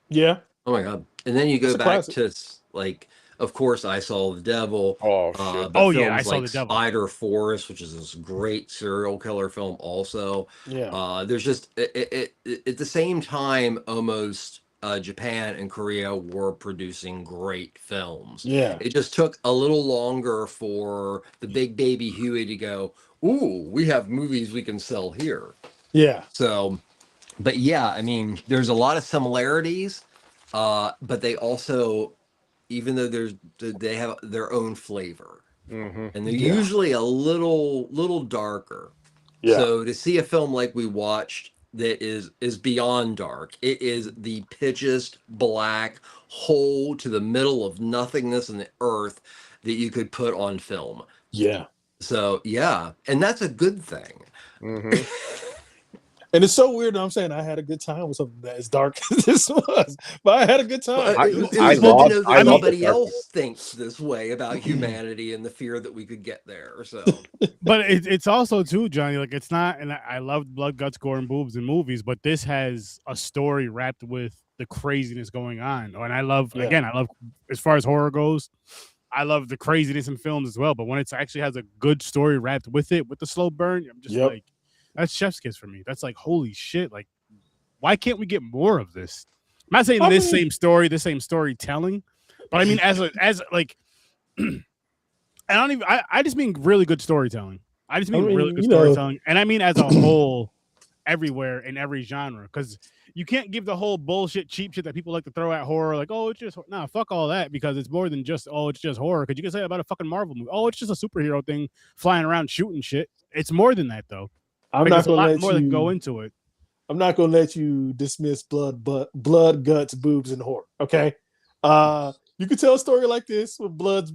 Yeah.
Oh my God! And then you go back to like, of course, I Saw the Devil.
Oh shit!
I Saw the Devil.
Spider Forest, which is this great serial killer film. Also, there's just at the same time, almost Japan and Korea were producing great films.
Yeah,
it just took a little longer for the big baby Huey to go, ooh, we have movies we can sell here.
Yeah.
So, but yeah, I mean, there's a lot of similarities, but they also, even though they have their own flavor. and they're usually a little darker.
Yeah.
So to see a film like we watched that is beyond dark, it is the pitchiest black hole to the middle of nothingness in the earth that you could put on film.
Yeah.
So yeah, and that's a good thing.
And it's so weird. I'm saying I had a good time with something that as dark as this was, but I had a good time.
I love that anybody else thinks this way about humanity and the fear that we could get there. So,
but it's also too, Johnny. Like it's not, and I love blood, guts, gore, and boobs in movies, but this has a story wrapped with the craziness going on. And I love, again, I love as far as horror goes. I love the craziness in films as well. But when it actually has a good story wrapped with it, with the slow burn, I'm just like. That's chef's kiss for me. That's like, holy shit. Like, why can't we get more of this? I'm not saying this same storytelling, but I mean, I just mean really good storytelling. I just mean really good storytelling. And I mean, as a whole, everywhere in every genre, because you can't give the whole bullshit, cheap shit that people like to throw at horror. Like, oh, it's just, nah, fuck all that, because it's more than just, oh, it's just horror. Because you can say about a fucking Marvel movie, oh, it's just a superhero thing flying around shooting shit. It's more than that, though.
I'm not going to let
more
you
than go into it.
I'm not going to let you dismiss blood, guts, boobs, and horror. Okay, you can tell a story like this with blood,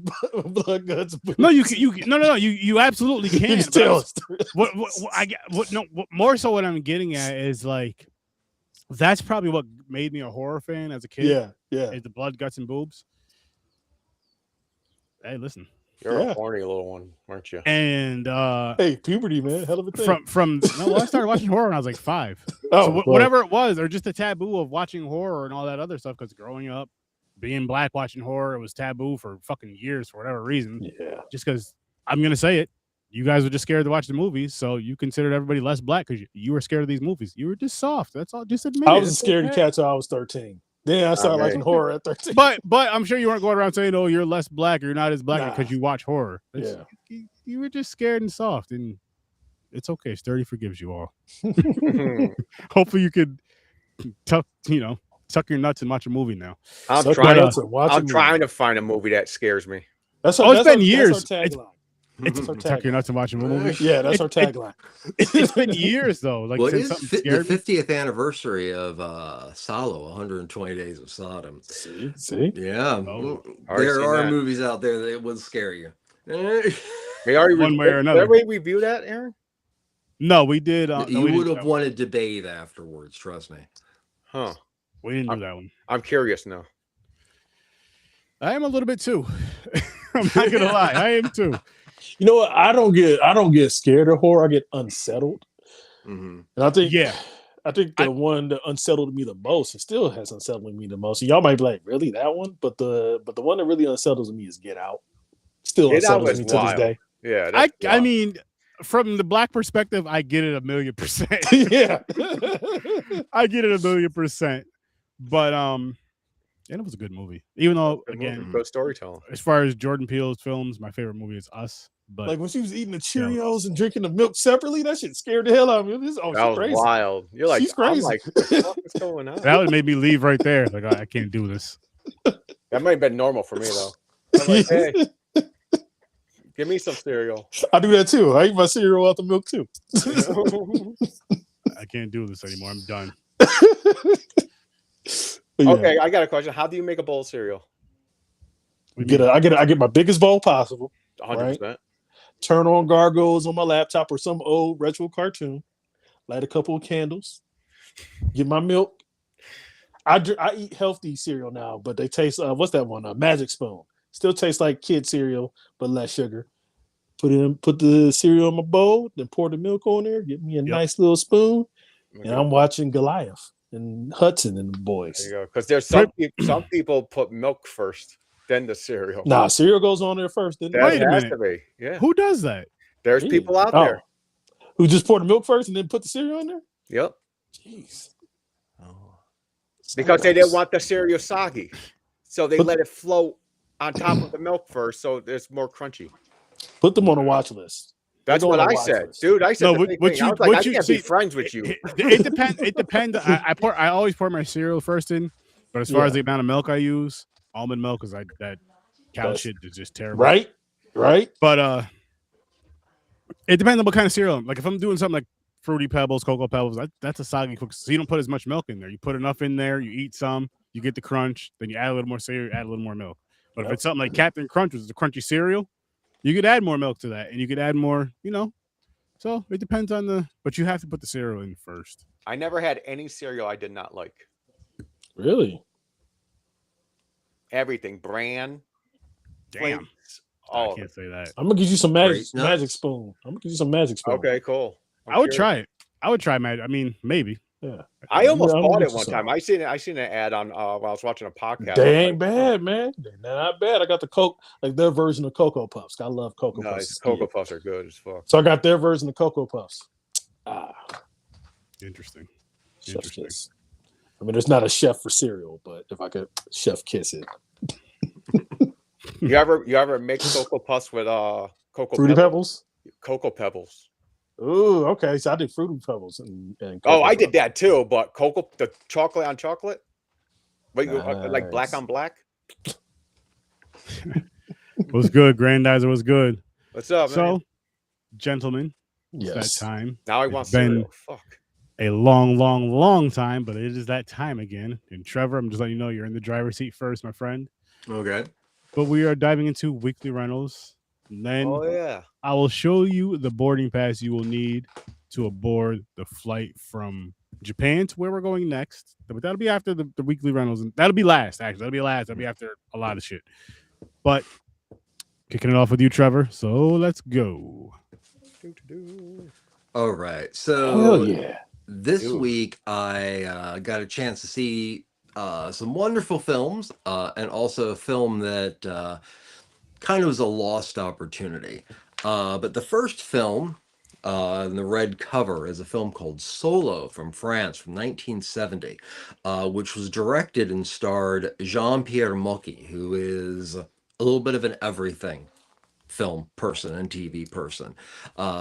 guts, boobs.
No, you absolutely can.
You can tell a story.
More so what I'm getting at is like that's probably what made me a horror fan as a kid.
Yeah.
Is the blood, guts, and boobs. Hey, listen.
You're a horny little one, aren't you?
And
hey, puberty, man, hell of a thing.
I started watching horror when I was like 5. Whatever it was, or just the taboo of watching horror and all that other stuff. Because growing up, being black, watching horror, it was taboo for fucking years for whatever reason.
Yeah.
Just because I'm gonna say it, you guys were just scared to watch the movies, so you considered everybody less black because you were scared of these movies. You were just soft. That's all. Just admit it.
I was a scared cat till I was 13. Then I started liking horror at 13.
But I'm sure you weren't going around saying, "Oh, you're less black, or you're not as black because you watch horror." You were just scared and soft, and it's okay. Sturdy forgives you all. Hopefully, you could tuck your nuts and watch a movie now.
I'm trying to find a movie that scares me.
It's been years.
Tuck
your nuts and watch a movie.
Yeah, that's our tagline.
It's been years though. Like
since the 50th anniversary of Salo, 120 Days of Sodom.
See?
Yeah, there are movies out there that would scare you.
We already one way or another. Did we review that, Aaron?
No, we did.
You would have wanted to bathe afterwards. Trust me.
Huh?
We didn't do that one.
I'm curious now.
I am a little bit too. I'm not gonna lie, I am too.
You know what? I don't get scared of horror. I get unsettled. And I think the one that unsettled me the most, and still has unsettled me the most. And y'all might be like, really, that one? But the one that really unsettles me is Get Out. Still unsettles me to this day.
Yeah,
I mean, from the black perspective, I get it 1,000,000%.
Yeah,
I get it 1,000,000%. But and it was a good movie. Even though, again,
good storytelling.
As far as Jordan Peele's films, my favorite movie is Us. But
like when she was eating the Cheerios and drinking the milk separately, that shit scared the hell out of me. That was crazy.
Wild. You're like,
she's crazy.
I'm like, what the fuck is going on?
That would make me leave right there. Like, I can't do this.
That might have been normal for me though. I'm like, hey, give me some cereal.
I do that too. I eat my cereal out the milk too.
I can't do this anymore. I'm done.
Okay, I got a question. How do you make a bowl of cereal?
I get my biggest bowl possible.
100%.
Right? Turn on Gargoyles on my laptop or some old retro cartoon. Light a couple of candles. Get my milk. I eat healthy cereal now, but they taste what's that one? Magic Spoon. Still tastes like kid cereal, but less sugar. Put the cereal in my bowl, then pour the milk on there. Get me a nice little spoon, and I'm watching Goliath and Hudson and the boys.
There you go. Because there's some people put milk first, then the cereal.
Nah, cereal goes on there first. Then
wait a minute.
To be. Yeah.
Who does that?
There's people out there
who just pour the milk first and then put the cereal in there.
Yep.
Jeez.
Because they didn't want the cereal soggy, so they let it float on top of the milk first, so it's more crunchy.
Put them on a watch list.
That's what I said, dude. I said, I can't be friends with you.
It depends. It depends. I always pour my cereal first in, but as far as the amount of milk I use, almond milk is that cow shit is just terrible.
Right? Right.
But it depends on what kind of cereal. Like if I'm doing something like Fruity Pebbles, Cocoa Pebbles, that's a soggy cook. So you don't put as much milk in there. You put enough in there, you eat some, you get the crunch, then you add a little more cereal, add a little more milk. But if it's something like Captain Crunch, which is a crunchy cereal, you could add more milk to that, and you could add more, So it depends on but you have to put the cereal in first.
I never had any cereal I did not like.
Really?
Everything, bran,
Damn.
flakes,
I
all of
can't
it.
say that.
I'm gonna give you some magic
Great nuts.
spoon. I'm gonna give you some magic spoon.
Okay, cool.
I would try it. I would try magic. I mean, maybe.
Yeah.
I almost
I'm gonna
bought
get
it
you
one
some.
time. I seen an ad on while I was watching a podcast.
They
I was
ain't
like,
bad, man. They're not bad. I got the Coke, like their version of Cocoa Puffs. I love Cocoa
nice.
Puffs.
Cocoa Puffs are good as fuck.
So I got their version of Cocoa Puffs.
Interesting.
Chef kiss. I mean, there's not a chef for cereal, but if I could chef kiss it.
You ever mix Cocoa Puffs with Cocoa
Fruity
Pebbles?
Pebbles?
Cocoa Pebbles.
Ooh, okay. So I did Fruity Pebbles and
Oh, I
Cocoa
did that too, but the chocolate on chocolate? But like black
Nice.
on black?
Was good. Grandizer was good.
What's up, man?
So, gentlemen, it's
Yes.
that time.
Now I want
It's been
cereal. Fuck.
a long time, but it is that time again. And Trevor, I'm just letting you know you're in the driver's seat first, my friend.
Okay.
But we are diving into weekly rentals. And then
Oh yeah.
I will show you the boarding pass you will need to aboard the flight from Japan to where we're going next. But that'll be after the weekly rentals. And that'll be last, actually. That'll be last. That'll be after a lot of shit. But kicking it off with you, Trevor. So let's go.
All right.
Hell
So
yeah.
this
Ooh.
week I got a chance to see some wonderful films and also a film that kind of was a lost opportunity. But the first film in the red cover is a film called Solo from France from 1970, which was directed and starred Jean-Pierre Mocky, who is a little bit of an everything film person and TV person.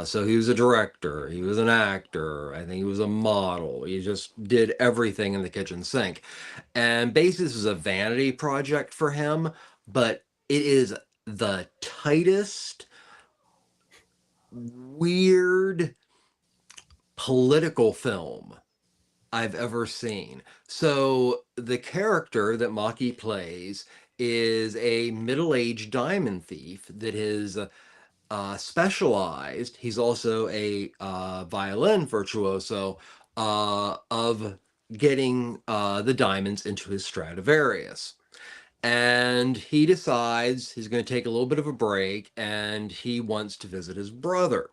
So he was a director, he was an actor, I think he was a model. He just did everything in the kitchen sink. And basically this was a vanity project for him, but it is the tightest, weird political film I've ever seen. So the character that Maki plays is a middle-aged diamond thief that is specialized. He's also a violin virtuoso of getting the diamonds into his Stradivarius. And he decides he's going to take a little bit of a break and he wants to visit his brother.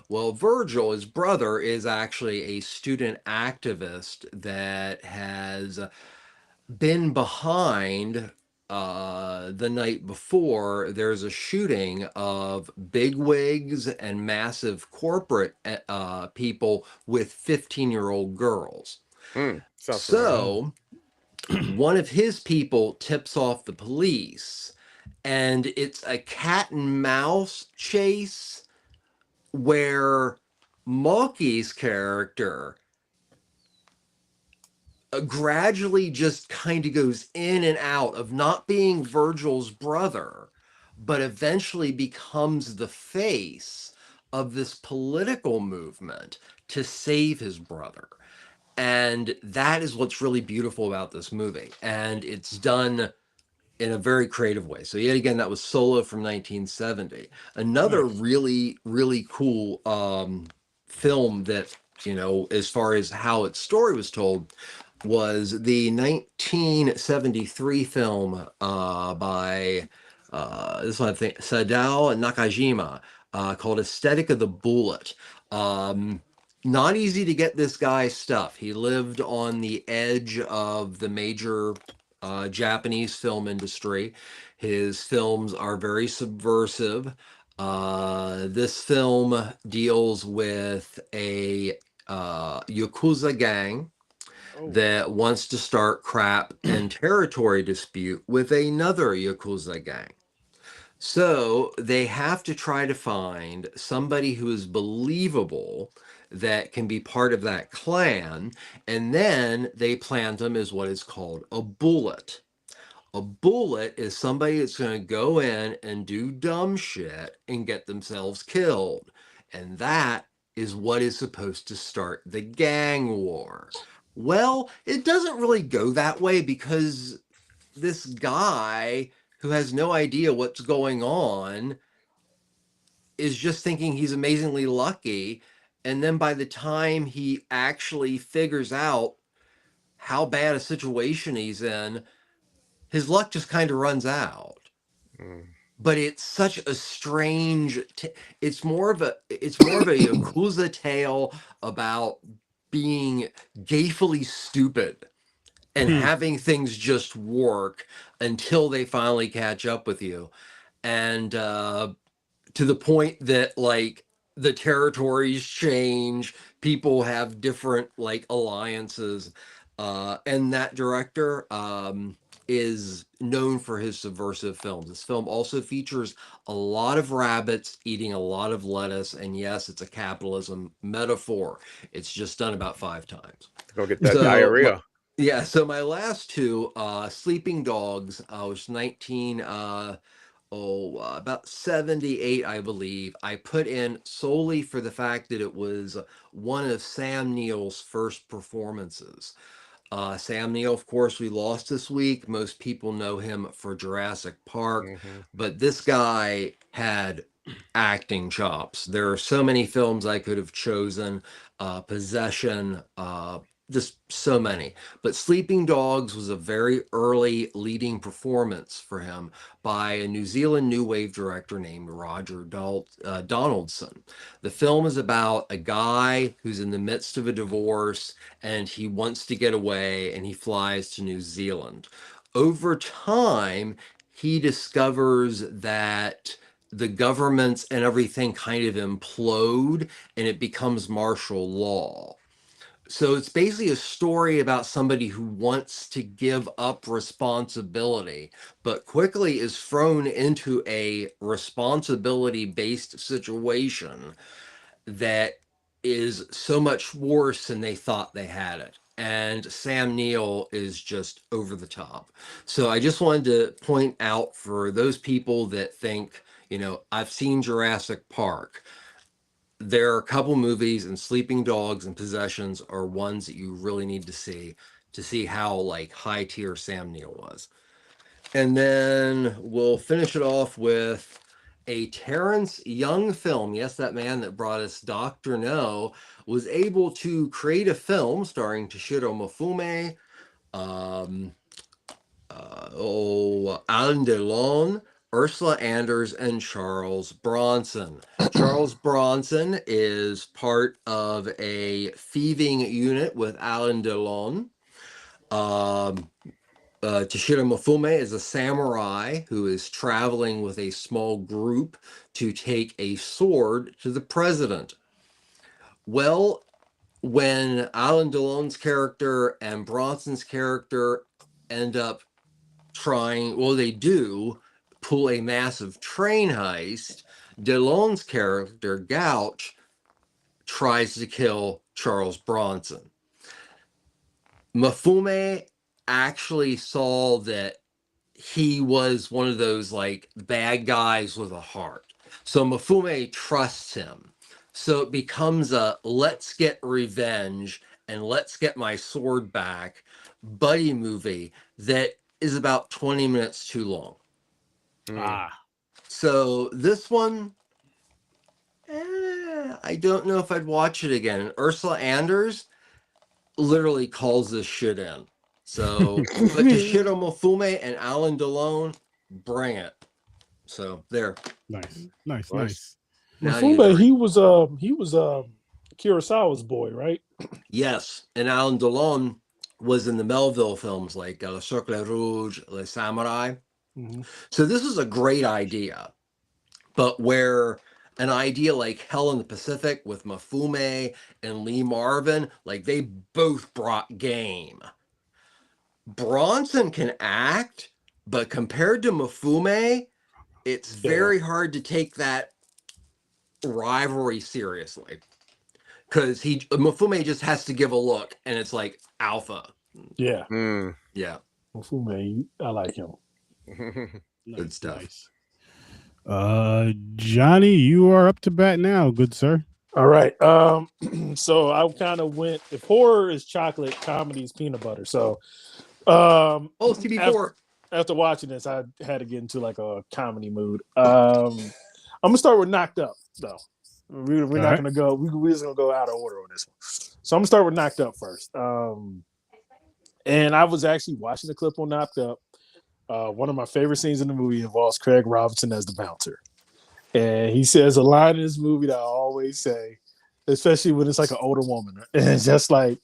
Well, Virgil, his brother, is actually a student activist that has been behind the night before. There's a shooting of bigwigs and massive corporate people with 15-year-old girls. So one of his people tips off the police, and it's a cat and mouse chase where Maki's character gradually just kind of goes in and out of not being Virgil's brother, but eventually becomes the face of this political movement to save his brother. And that is what's really beautiful about this movie. And it's done in a very creative way. So yet again, that was Solo from 1970. Another really, really cool film that, as far as how its story was told, was the 1973 film by this one, I think, Sadao Nakajima, called Aesthetic of the Bullet. Not easy to get this guy's stuff. He lived on the edge of the major Japanese film industry. His films are very subversive. This film deals with a Yakuza gang that wants to start crap and territory dispute with another Yakuza gang. So they have to try to find somebody who is believable that can be part of that clan, and then they plant them as what is called a bullet. A bullet is somebody that's going to go in and do dumb shit and get themselves killed. And that is what is supposed to start the gang war. Well, it doesn't really go that way, because this guy who has no idea what's going on is just thinking he's amazingly lucky. And then by the time he actually figures out how bad a situation he's in, his luck just kind of runs out. But it's such a strange it's more of a Yakuza tale about being gayfully stupid and having things just work until they finally catch up with you. And to the point that, like, the territories change, people have different, like, alliances. And that director is known for his subversive films. This film also features a lot of rabbits eating a lot of lettuce, and yes, it's a capitalism metaphor. It's just done about 5 times.
Go get that diarrhea.
Yeah, so my last two, Sleeping Dogs, was about 78, I believe. I put in solely for the fact that it was one of Sam Neill's first performances. Sam Neill, of course, we lost this week. Most people know him for Jurassic Park, but this guy had acting chops. There are so many films I could have chosen. Possession, just so many. But Sleeping Dogs was a very early leading performance for him by a New Zealand new wave director named Roger Donaldson. The film is about a guy who's in the midst of a divorce and he wants to get away, and he flies to New Zealand. Over time, he discovers that the governments and everything kind of implode and it becomes martial law. So it's basically a story about somebody who wants to give up responsibility, but quickly is thrown into a responsibility-based situation that is so much worse than they thought they had it. And Sam Neill is just over the top. So I just wanted to point out, for those people that think, I've seen Jurassic Park, there are a couple movies, and Sleeping Dogs and Possessions are ones that you really need to see how, like, high tier Sam Neill was. And then we'll finish it off with a Terrence Young film. Yes, that man that brought us Dr. No was able to create a film starring Toshiro Mifune, Alain Delon, Ursula Anders, and Charles Bronson. Charles Bronson is part of a thieving unit with Alain Delon. Toshiro Mifune is a samurai who is traveling with a small group to take a sword to the president. Well, when Alain Delon's character and Bronson's character end up they do pull a massive train heist, Delon's character, Gouch, tries to kill Charles Bronson. Mifune actually saw that he was one of those, like, bad guys with a heart. So Mifune trusts him. So it becomes a let's get revenge and let's get my sword back buddy movie that is about 20 minutes too long. So this one, I don't know if I'd watch it again. And Ursula Anders literally calls this shit in. So, but Toshiro Mifune and Alain Delon, bring it. So there.
Nice.
Mifune, he was Kurosawa's boy, right?
Yes, and Alain Delon was in the Melville films like Le Cercle Rouge, Le Samurai. So this is a great idea, but where an idea like Hell in the Pacific with Mifune and Lee Marvin, like, they both brought game. Bronson can act, but compared to Mifune, it's very hard to take that rivalry seriously, because Mifune just has to give a look and it's like alpha.
Yeah.
Yeah.
Mifune, I like him.
Good stuff.
Nice. Johnny, you are up to bat now, good sir.
All right. So I kind of went. If horror is chocolate, comedy is peanut butter. So,
CB4.
After watching this, I had to get into like a comedy mood. I'm gonna start with Knocked Up, though. We're not gonna go. We're just gonna go out of order on this one. So I'm gonna start with Knocked Up first. And I was actually watching the clip on Knocked Up. One of my favorite scenes in the movie involves Craig Robinson as the bouncer. And he says a line in this movie that I always say, especially when it's like an older woman. And it's just like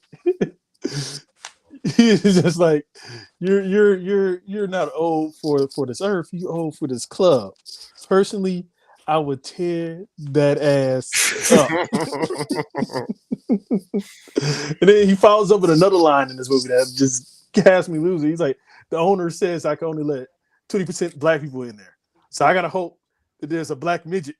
he's just like, you're not old for this earth, you old for this club. Personally, I would tear that ass up. And then he follows up with another line in this movie that just has me losing. He's like, the owner says I can only let 20% black people in there. So I gotta hope that there's a black midget.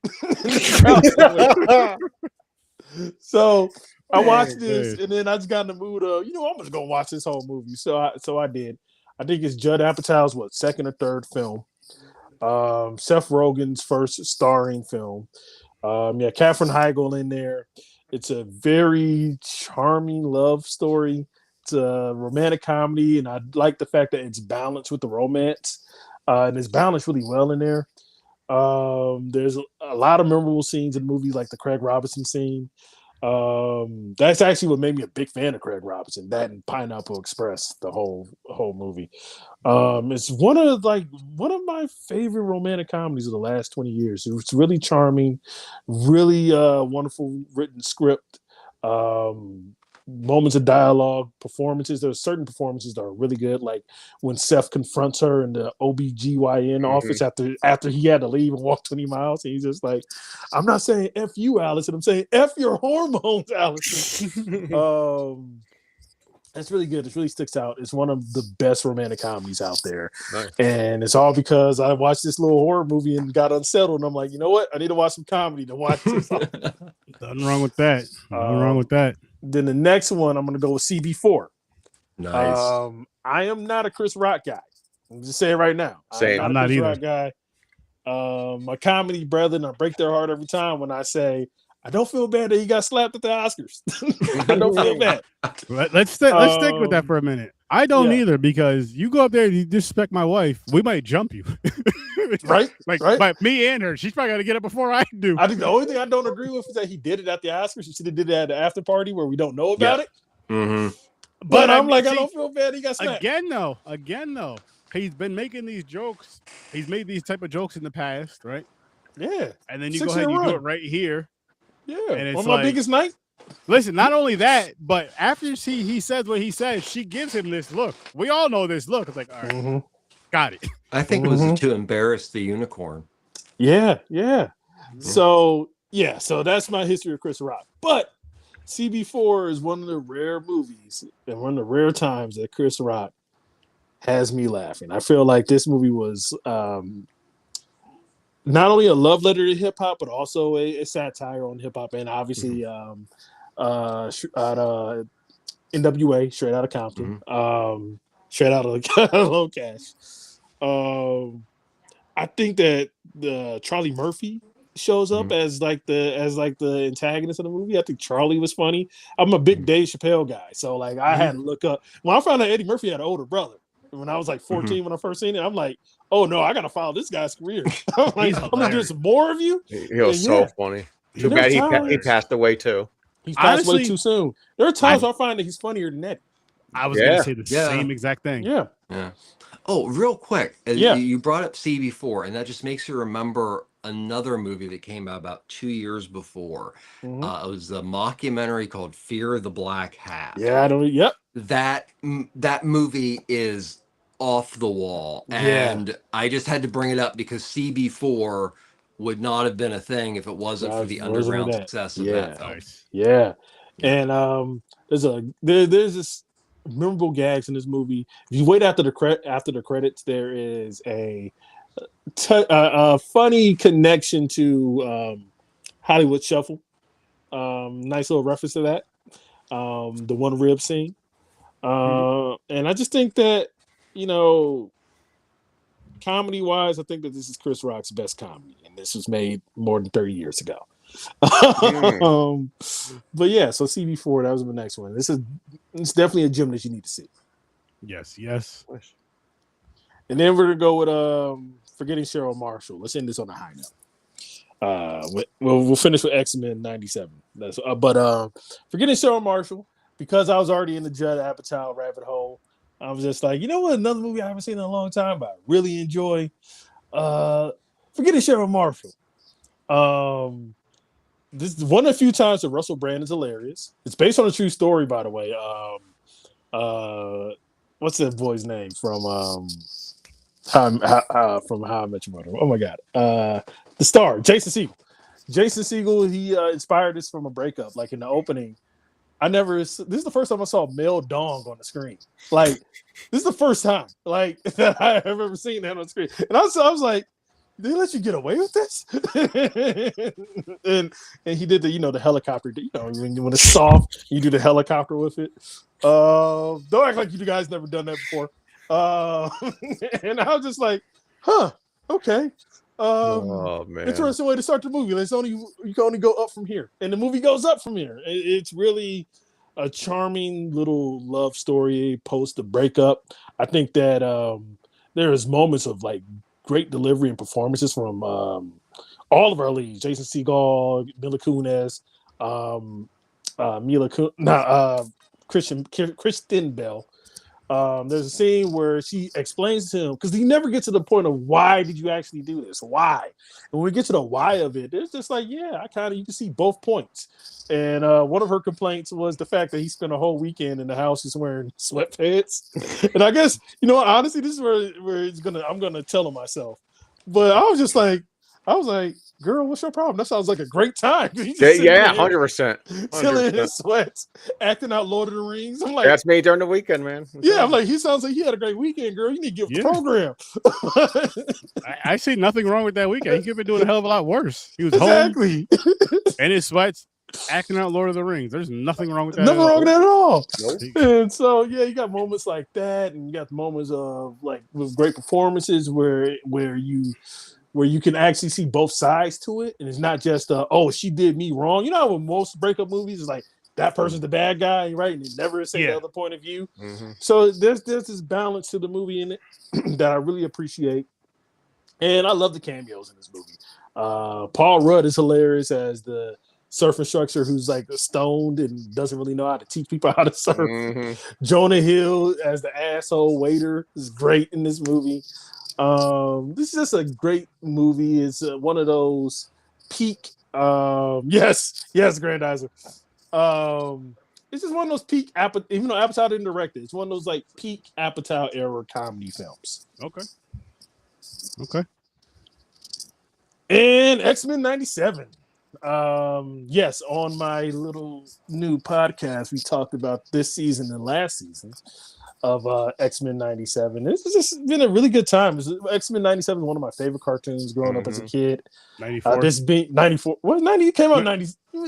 So I watched this and then I just got in the mood of, I'm just gonna watch this whole movie. So I did. I think it's Judd Apatow's second or third film. Seth Rogen's first starring film. Katherine Heigl in there. It's a very charming love story. It's a romantic comedy, and I like the fact that it's balanced with the romance. And it's balanced really well in there. There's a lot of memorable scenes in the movie, like the Craig Robinson scene. That's actually what made me a big fan of Craig Robinson. That and Pineapple Express, the whole movie. It's one of my favorite romantic comedies of the last 20 years. It's really charming, really wonderful written script. Moments of dialogue, performances. There's certain performances that are really good, like when Seth confronts her in the OBGYN office after he had to leave and walk 20 miles. And he's just like, I'm not saying F you, Allison. I'm saying F your hormones, Allison. It's really good. It really sticks out. It's one of the best romantic comedies out there.
Nice.
And it's all because I watched this little horror movie and got unsettled. And I'm like, you know what? I need to watch some comedy to watch this.
Nothing wrong with that. Nothing wrong with that.
Then the next one, I'm going to go with CB4.
Nice.
I am not a Chris Rock guy. I'm just saying right now.
Same.
I'm not a Chris Rock guy. My comedy brethren, I break their heart every time when I say, I don't feel bad that he got slapped at the Oscars. I don't feel bad.
Let's stick with that for a minute. I don't either, because you go up there and you disrespect my wife, we might jump you.
Right?
Like me and her. She's probably got to get up before I do.
I think the only thing I don't agree with is that he did it at the Oscars. He should have did it at the after party where we don't know about it.
Mm-hmm.
But I don't feel bad he got slapped.
Again, though, he's been making these jokes. He's made these type of jokes in the past, right?
Yeah.
And then you go ahead and you do it right here.
Yeah.
And it's
on my biggest night.
Listen, not only that, but after he says what he says, she gives him this look. We all know this look. It's like, all right, got it.
I think it was to embarrass the unicorn.
Yeah. So that's my history of Chris Rock. But CB4 is one of the rare movies and one of the rare times that Chris Rock has me laughing. I feel like this movie was not only a love letter to hip hop, but also a satire on hip hop, and obviously NWA, Straight Outta Compton, Straight Outta Low Cash. I think that the Charlie Murphy shows up as like the antagonist of the movie. I think Charlie was funny. I'm a big Dave Chappelle guy, so like I had to look up when I found out Eddie Murphy had an older brother. When I was like 14, when I first seen it, I'm like, oh no, I gotta follow this guy's career. I'm like, I'm gonna do some more of you.
He was so funny. Too bad he passed away too.
He passed away too soon. There are times I find that he's funnier than that.
I was gonna say the same exact thing.
Yeah.
Oh, real quick. You brought up CB4, and that just makes you remember another movie that came out about 2 years before. It was a mockumentary called Fear of the Black Hat.
Yeah,
That movie is off the wall, and I just had to bring it up because CB4 would not have been a thing if it wasn't for the underground success of that film.
Yeah. And there's this memorable gags in this movie. If you wait after the credits, there is a funny connection to Hollywood Shuffle. Nice little reference to that. The one rib scene. And I just think that, comedy wise, I think that this is Chris Rock's best comedy, and this was made more than 30 years ago. But yeah, so CB4, that was the next one. It's definitely a gem that you need to see.
Yes.
And then we're gonna go with Forgetting Cheryl Marshall. Let's end this on a high note. We'll finish with X-Men 97. But Forgetting Cheryl Marshall, because I was already in the Judd Apatow rabbit hole, I was just like, you know what? Another movie I haven't seen in a long time, but I really enjoy. Forgetting Cheryl Marshall. This is one of the few times that Russell Brand is hilarious. It's based on a true story, by the way. What's that boy's name from How I Met Your Mother? Oh my God, the star Jason Segel. Jason Segel, he inspired this from a breakup. Like in the opening, this is the first time I saw male dong on the screen. Like this is the first time like that I have ever seen that on the screen. And I was like, they let you get away with this? and he did the helicopter. When it's soft, you do the helicopter with it. Don't act like you guys never done that before. And I was just like, huh, okay.
Oh man,
interesting way to start the movie. You can only go up from here, and the movie goes up from here. It's really a charming little love story post the breakup. I think that there's moments of like great delivery and performances from all of our leads: Jason Segel, Mila Kunis, Kristen Bell. There's a scene where she explains to him, because he never gets to the point of why did you actually do this? Why? And when we get to the why of it, it's just like, yeah, you can see both points. And one of her complaints was the fact that he spent a whole weekend in the house just wearing sweatpants. And I guess, honestly, this is where I'm gonna tell him myself. But I was like, girl, what's your problem? That sounds like a great time.
100%.
Chilling in his sweats, acting out Lord of the Rings. I'm like,
that's me during the weekend, man.
I'm like, he sounds like he had a great weekend, girl. You need to give the program.
I see nothing wrong with that weekend. He could have been doing a hell of a lot worse. He was
exactly
home in his sweats, acting out Lord of the Rings. There's nothing wrong with that.
Nothing wrong with that at all.
Nope.
And so, yeah, you got moments like that, and you got moments of like with great performances where you can actually see both sides to it, and it's not just she did me wrong. You know how with most breakup movies is like that person's the bad guy, right? And they never say the other point of view.
Mm-hmm.
So there's this balance to the movie in it that I really appreciate, and I love the cameos in this movie. Paul Rudd is hilarious as the surf instructor who's like stoned and doesn't really know how to teach people how to surf.
Mm-hmm.
Jonah Hill as the asshole waiter is great in this movie. This is just a great movie. It's one of those peak yes Grandizer. It's just one of those peak even though Apatow didn't direct it, it's one of those like peak Apatow era comedy films.
Okay.
And X-Men 97. Yes, on my little new podcast, we talked about this season and last season of X-Men 97. This has just been a really good time. X-Men 97 is one of my favorite cartoons growing up as a kid.
94.
This being 94. What 90 came out 90?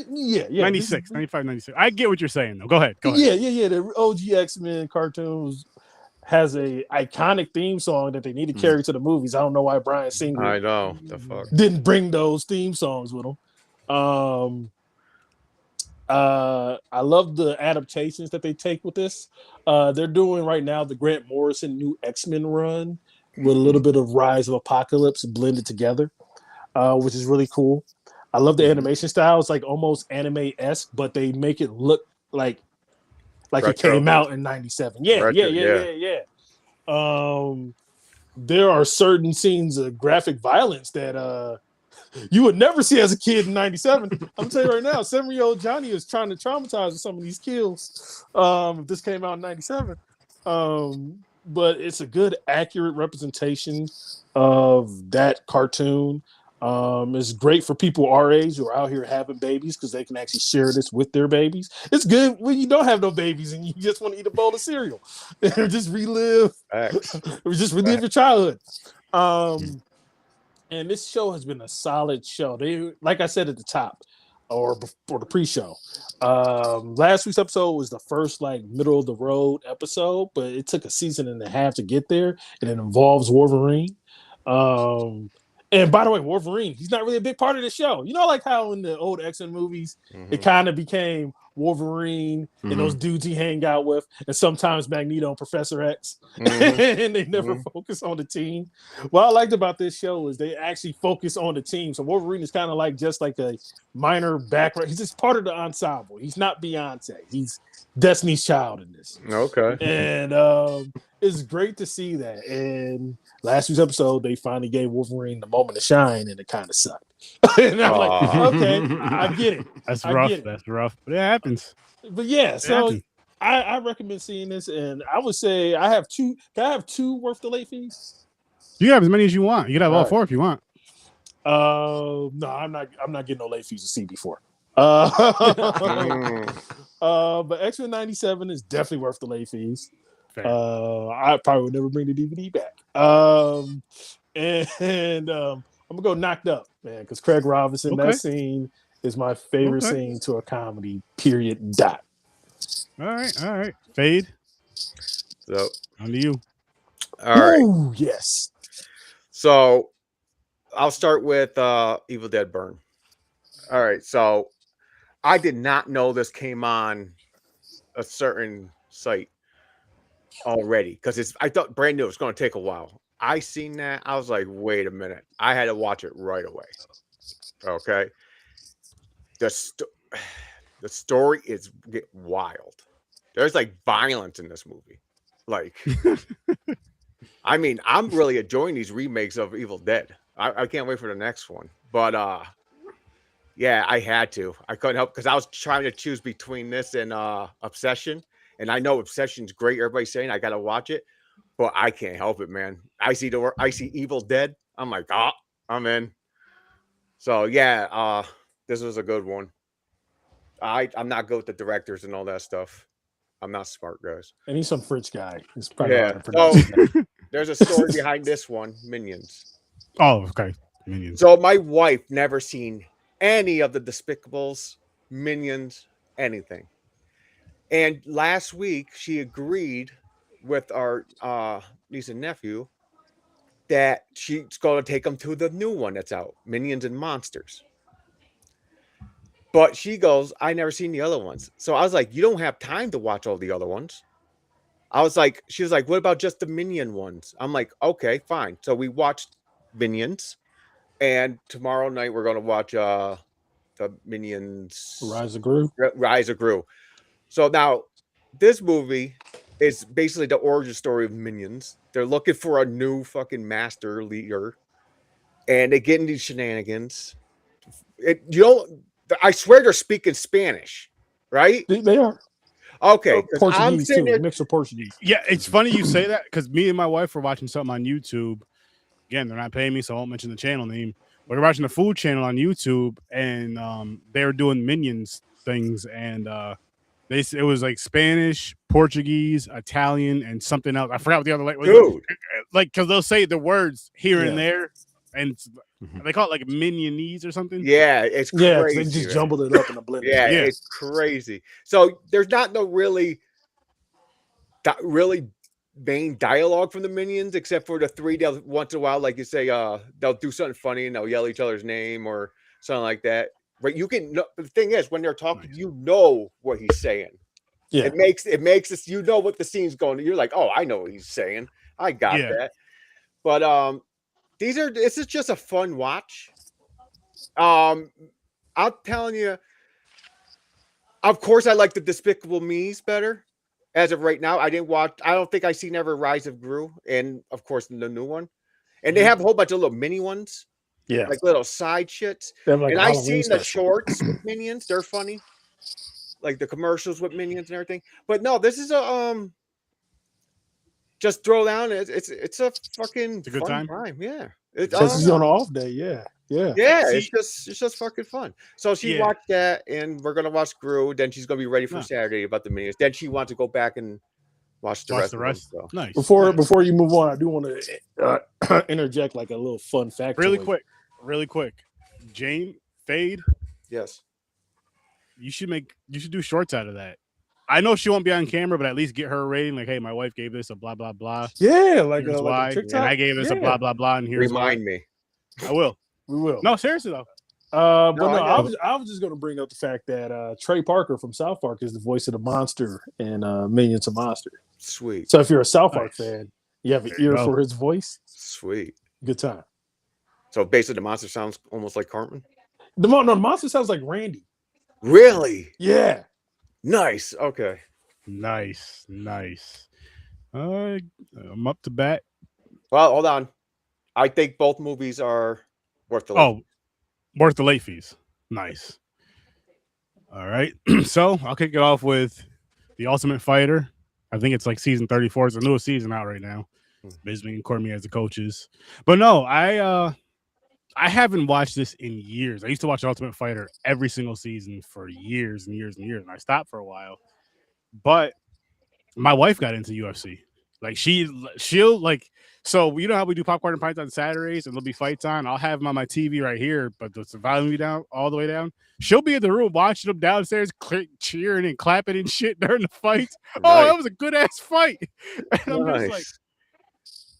Yeah.
96, 95, 96. I get what you're saying though. Go ahead.
Yeah. The OG X-Men cartoons has a iconic theme song that they need to carry to the movies. I don't know why Bryan Singer
I know the fuck
didn't bring those theme songs with him. I love the adaptations that they take with this. They're doing right now the Grant Morrison new X-Men run with a little bit of Rise of Apocalypse blended together, which is really cool. I love the animation style. It's like almost anime-esque, but they make it look like retro. It came out in 97. Yeah. There are certain scenes of graphic violence that you would never see as a kid in 97. I'm telling you right now, 7-year-old Johnny is trying to traumatize with some of these kills. If this came out in 97. But it's a good, accurate representation of that cartoon. It's great for people our age who are out here having babies because they can actually share this with their babies. It's good when you don't have no babies and you just want to eat a bowl of cereal or just relive your childhood. And this show has been a solid show. They, like I said at the top, or before the pre-show, last week's episode was the first like middle of the road episode, but it took a season and a half to get there, and it involves Wolverine. And by the way, Wolverine, he's not really a big part of the show. You know, like how in the old X-Men movies, it kind of became Wolverine and those dudes he hang out with, and sometimes Magneto and Professor X, and they never focus on the team. What I liked about this show is they actually focus on the team. So Wolverine is kind of like just like a minor background. He's just part of the ensemble. He's not Beyonce. He's Destiny's Child in this.
Okay.
And it's great to see that. And last week's episode, they finally gave Wolverine the moment to shine, and it kind of sucked. And I'm like, okay, I get it.
That's rough. That's rough. But it happens.
But yeah, so I recommend seeing this, and I would say I have two. Can I have two worth the late fees?
You have as many as you want. You can have all four if you want.
No, I'm not getting no late fees to see before. But X-Men 97 is definitely worth the late fees. I probably would never bring the DVD back. And I'm gonna go Knocked Up, man, because Craig Robinson, that scene is my favorite scene to a comedy. Period. Dot.
All right. Fade.
So
on to you.
All right.
Ooh, yes.
So I'll start with Evil Dead Burn. All right. So I did not know this came on a certain site already because I thought brand new. It was going to take a while. I seen that. I was like, wait a minute. I had to watch it right away. Okay. The story is wild. There's like violence in this movie. Like, I mean, I'm really enjoying these remakes of Evil Dead. I can't wait for the next one. But yeah, I had to. I couldn't help because I was trying to choose between this and Obsession. And I know Obsession's great. Everybody's saying I gotta watch it, but I can't help it, man. I see Evil Dead. I'm like, I'm in. So yeah, this was a good one. I'm not good with the directors and all that stuff. I'm not smart, guys.
And he's some French guy. It's probably
there's a story behind this one, Minions.
Oh, okay. Minions.
So my wife never seen any of the Despicables, Minions, anything. And last week she agreed with our niece and nephew that she's going to take them to the new one that's out, Minions and Monsters. But she goes, I never seen the other ones. So I was like, you don't have time to watch all the other ones. She was like, what about just the Minion ones? I'm like, okay, fine. So we watched Minions. And tomorrow night we're going to watch the Minions
Rise of Gru.
So now this movie is basically the origin story of Minions. They're looking for a new fucking master leader. And they get into these shenanigans. I swear they're speaking Spanish, right?
They are.
Okay.
Portuguese too, mixed with Portuguese.
Yeah, it's funny you say that because me and my wife were watching something on YouTube. Again, they're not paying me, so I won't mention the channel name. But we're watching the food channel on YouTube, and they were doing Minions things, and it was like Spanish, Portuguese, Italian, and something else. I forgot what the other was. Like, because they'll say the words here and there, and they call it like Minionese or something.
Yeah, it's crazy.
Yeah, they just jumbled it up in a blender.
Yeah, it's crazy. So there's not no really main dialogue from the Minions except for the three. They'll once in a while, like you say, they'll do something funny and they'll yell each other's name or something like that. But you can. The thing is, when they're talking, you know what he's saying. Yeah, it makes us. You know what the scene's going. You're like, oh, I know what he's saying. I got that. But this is just a fun watch. I'm telling you. Of course, I like the Despicable Me's better. As of right now, I don't think I seen ever Rise of Gru, and of course the new one. And they have a whole bunch of little mini ones. Yeah, like little side shits. Like and I've seen the shorts with Minions. They're funny. Like the commercials with Minions and everything. But no, this is a just throw down. It's a fucking
good time.
Yeah.
It's on an off day. Yeah.
It's just fucking fun. So she watched that, and we're gonna watch Gru. Then she's gonna be ready for Saturday about the Minions. Then she wants to go back and watch the rest. Of them, so.
Nice.
Before you move on, I do want to interject like a little fun fact.
Really quick. Jane, Fade.
Yes.
You should do shorts out of that. I know she won't be on camera, but at least get her a rating. Like, hey, my wife gave this a blah blah blah.
Yeah, like
here's
like
why,
a TikTok.
and I gave this a blah blah blah, and here's
Remind
why.
me.
I will.
We will.
No, seriously though.
I was just going to bring up the fact that Trey Parker from South Park is the voice of the monster in Minions of Monster.
Sweet.
So if you're a South Park fan, you have an ear for his voice.
Sweet.
Good time.
So basically, the monster sounds almost like Cartman.
The monster sounds like Randy.
Really?
Yeah.
Nice. Okay.
Nice. I'm up to bat.
Well, hold on. I think both movies are worth the
worth the late fees. Nice. All right. So I'll kick it off with The Ultimate Fighter. I think it's like season 34. It's the newest season out right now. Bisbee and Cormier as the coaches. But no, I haven't watched this in years. I used to watch Ultimate Fighter every single season for years and years and years, and I stopped for a while. But my wife got into UFC. Like she'll like, so you know how we do popcorn and pints on Saturdays and there'll be fights on. I'll have them on my TV right here, but the volume be down all the way down. She'll be in the room watching them downstairs, cheering and clapping and shit during the fights. Nice. Oh, that was a good ass fight. And I'm just like,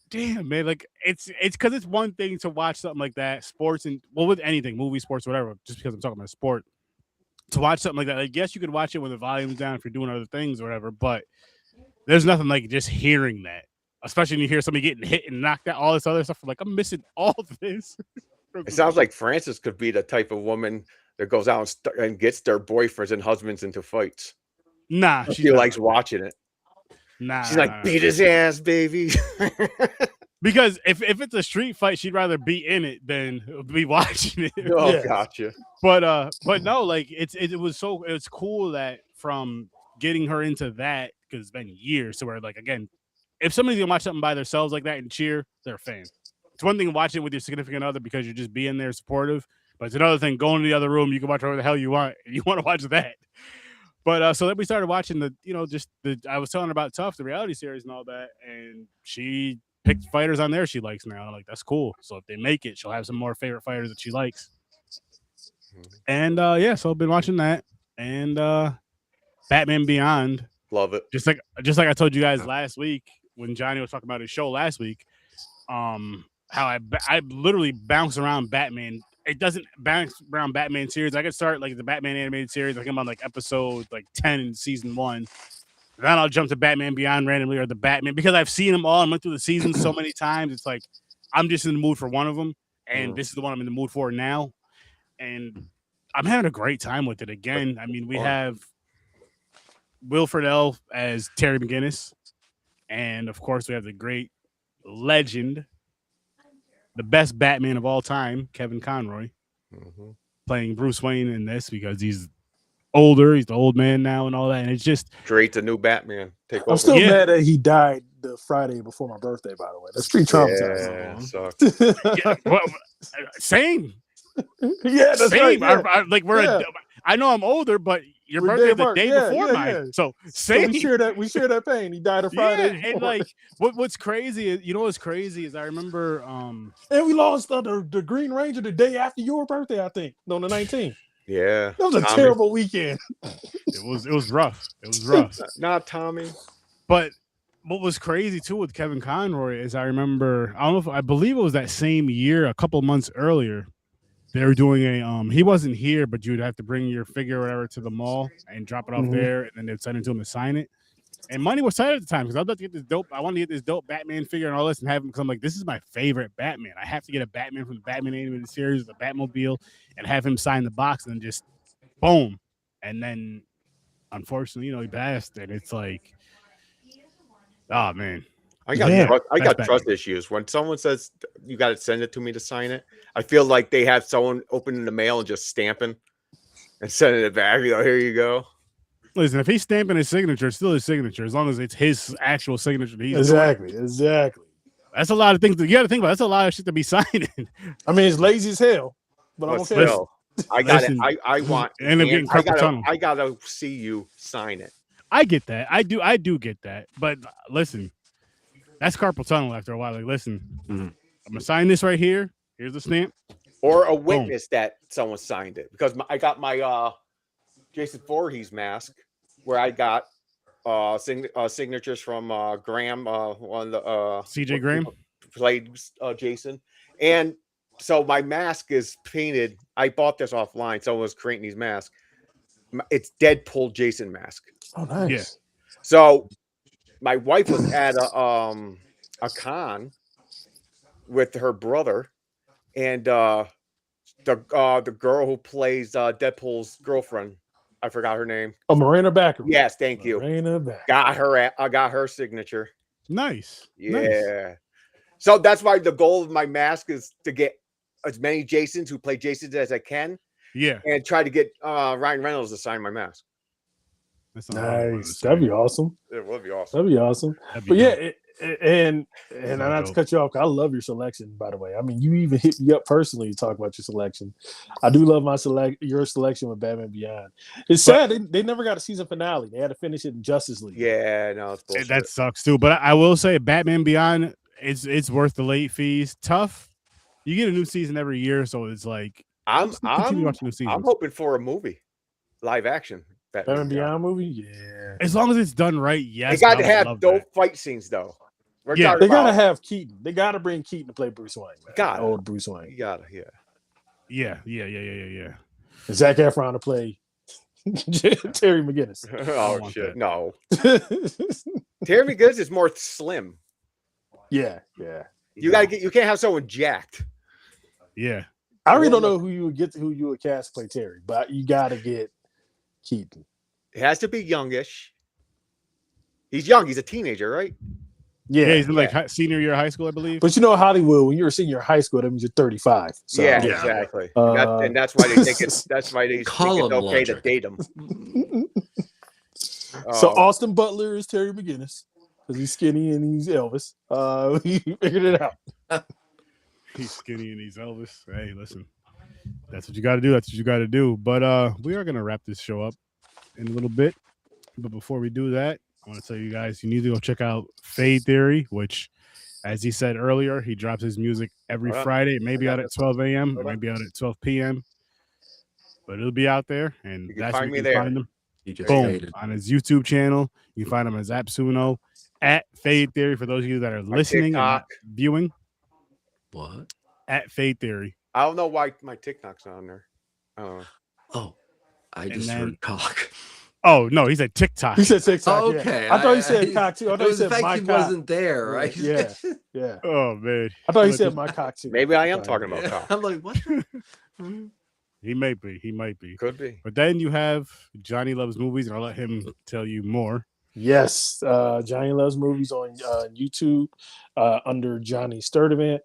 damn, man. Like it's because it's one thing to watch something like that, sports and with anything, movie, sports, whatever. Just because I'm talking about sport, to watch something like that. Like, yes, you could watch it when the volume's down if you're doing other things or whatever, but there's nothing like just hearing that, especially when you hear somebody getting hit and knocked out, all this other stuff. I'm like, I'm missing all of this.
It sounds like Frances could be the type of woman that goes out and gets their boyfriends and husbands into fights.
Nah,
she likes watching it.
Nah,
she's like, beat his ass, baby.
Because if it's a street fight, she'd rather be in it than be watching it.
Oh, yeah. Gotcha.
But no, like it's cool that from getting her into that, because it's been years, so where like again, if somebody's gonna watch something by themselves like that and cheer, they're a fan. It's one thing watching it with your significant other because you're just being there supportive, but it's another thing going to the other room. You can watch whatever the hell you want. And you want to watch that. But so then we started watching I was telling her about Tough, the reality series and all that, and she picked fighters on there she likes now. And I'm like, that's cool. So if they make it, she'll have some more favorite fighters that she likes. And so I've been watching that and Batman Beyond.
Love it.
Just like I told you guys last week when Johnny was talking about his show last week, how I literally bounce around Batman. It doesn't bounce around Batman series. I could start like the Batman animated series. Like I'm on like episode like 10 in season 1. Then I'll jump to Batman Beyond randomly or the Batman because I've seen them all and went through the seasons so many times. It's like I'm just in the mood for one of them, and this is the one I'm in the mood for now. And I'm having a great time with it again. I mean, we have Will Friedle as Terry McGinnis, and of course we have the great legend, the best Batman of all time, Kevin Conroy, playing Bruce Wayne in this because he's older, he's the old man now and all that, and it's just
great. The new Batman.
I'm still mad that he died the Friday before my birthday, by the way. That's pretty traumatizing.
Same.
Yeah, that's
same.
Right.
I know I'm older, but your birthday the day before mine. So same.
So we share that pain. He died a Friday.
And like what's crazy is what's crazy is I remember
and we lost the Green Ranger the day after your birthday, I think. No, the 19th.
Yeah.
That was a terrible weekend.
It was rough. It was rough.
Not Tommy.
But what was crazy too with Kevin Conroy is I remember, I believe it was that same year, a couple months earlier, they were doing he wasn't here, but you'd have to bring your figure or whatever to the mall and drop it off there, and then they'd send it to him to sign it. And money was tight at the time because I was about to get this dope. I wanted to get this dope Batman figure and all this and have him because I'm like, this is my favorite Batman. I have to get a Batman from the Batman animated series, the Batmobile, and have him sign the box and then just boom. And then unfortunately, he passed, and it's like, oh man.
I got trust issues. When someone says you got to send it to me to sign it, I feel like they have someone opening the mail and just stamping and sending it back. Here you go.
Listen, if he's stamping his signature, it's still his signature, as long as it's his actual signature.
Exactly.
That's a lot of things that you got to think about. That's a lot of shit to be signing.
I mean, it's lazy as hell, but I'm okay.
I got it. I want.
And I'm getting carpal tunnel.
I gotta see you sign it.
I get that. I do get that. But listen, that's carpal tunnel after a while. Like, listen, I'm gonna sign this right here. Here's the stamp.
Or a witness that someone signed it, because I got my Jason Voorhees mask where I got signatures from Graham, one of the
CJ Graham
played Jason, and so my mask is painted. I bought this offline. Someone was creating these masks. It's Deadpool Jason mask.
Oh, nice.
Yeah.
So my wife was at a con with her brother, and the girl who plays Deadpool's girlfriend, I forgot her name.
Oh, Miranda Backer.
Yes, thank you.
Miranda Backer.
I got her signature.
Nice.
Yeah.
Nice.
So that's why the goal of my mask is to get as many Jasons who play Jasons as I can.
Yeah.
And try to get Ryan Reynolds to sign my mask.
That's not hard to
Nice. That'd be awesome.
It would be awesome.
That'd be awesome.
That'd be
But
dope.
yeah, and not to cut you off, I love your selection, by the way. I mean, you even hit me up personally to talk about your selection. I do love your selection with Batman Beyond. It's sad they never got a season finale. They had to finish it in Justice League.
Yeah, no, it's bullshit.
That sucks too. But I will say, Batman Beyond, it's worth the late fees. Tough. You get a new season every year, so it's like
I'm
watching new seasons.
I'm hoping for a movie, live action.
Batman Beyond movie, yeah.
As long as it's done right, yes.
They got to have dope fight scenes though.
They gotta have Keaton. They gotta bring Keaton to play Bruce Wayne.
Got
old Bruce Wayne.
You gotta,
yeah.
And Zac Efron to play Terry McGinnis.
Oh shit, no. Terry McGinnis is more slim.
Yeah.
You can't have someone jacked.
Yeah.
I really don't know who you would cast to play Terry, but you gotta get Keaton.
It has to be youngish. He's young. He's a teenager, right?
Yeah,
he's in like senior year of high school, I believe.
But you know, Hollywood, when you're a senior high school, that means you're 35. So.
Yeah, exactly. And that's why they think it's okay to date him.
So Austin Butler is Terry McGinnis because he's skinny and he's Elvis. He figured it out.
He's skinny and he's Elvis. Hey, listen, that's what you got to do. That's what you got to do. But we are gonna wrap this show up in a little bit. But before we do that, I want to tell you guys you need to go check out Fade Theory, which, as he said earlier, he drops his music every Friday. It may be out at 12 a.m. It may be out at 12 p.m. But it'll be out there, and that's where you can find him. Boom, on his YouTube channel. You can find him as Apsuno at Fade Theory for those of you that are listening and not viewing.
What?
At Fade Theory.
I don't know why my TikTok's on there.
I just heard cock.
Oh no, he said TikTok.
He said TikTok.
Oh, okay,
yeah. I thought he said cock too. I thought he said my
he
cock.
wasn't there, right?
Yeah.
Oh man,
I thought he said my cock too.
Maybe I am talking about cock.
I'm like, what?
He might be. He might be.
Could be.
But then you have Johnny Loves Movies, and I'll let him tell you more.
Yes, Johnny Loves Movies on YouTube under Johnny Sturdivant.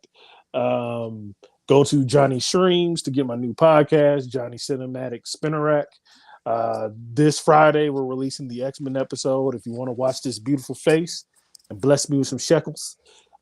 Go to Johnny Streams to get my new podcast, Johnny Cinematic Spinner Rack. This Friday, we're releasing the X-Men episode. If you want to watch this beautiful face and bless me with some shekels,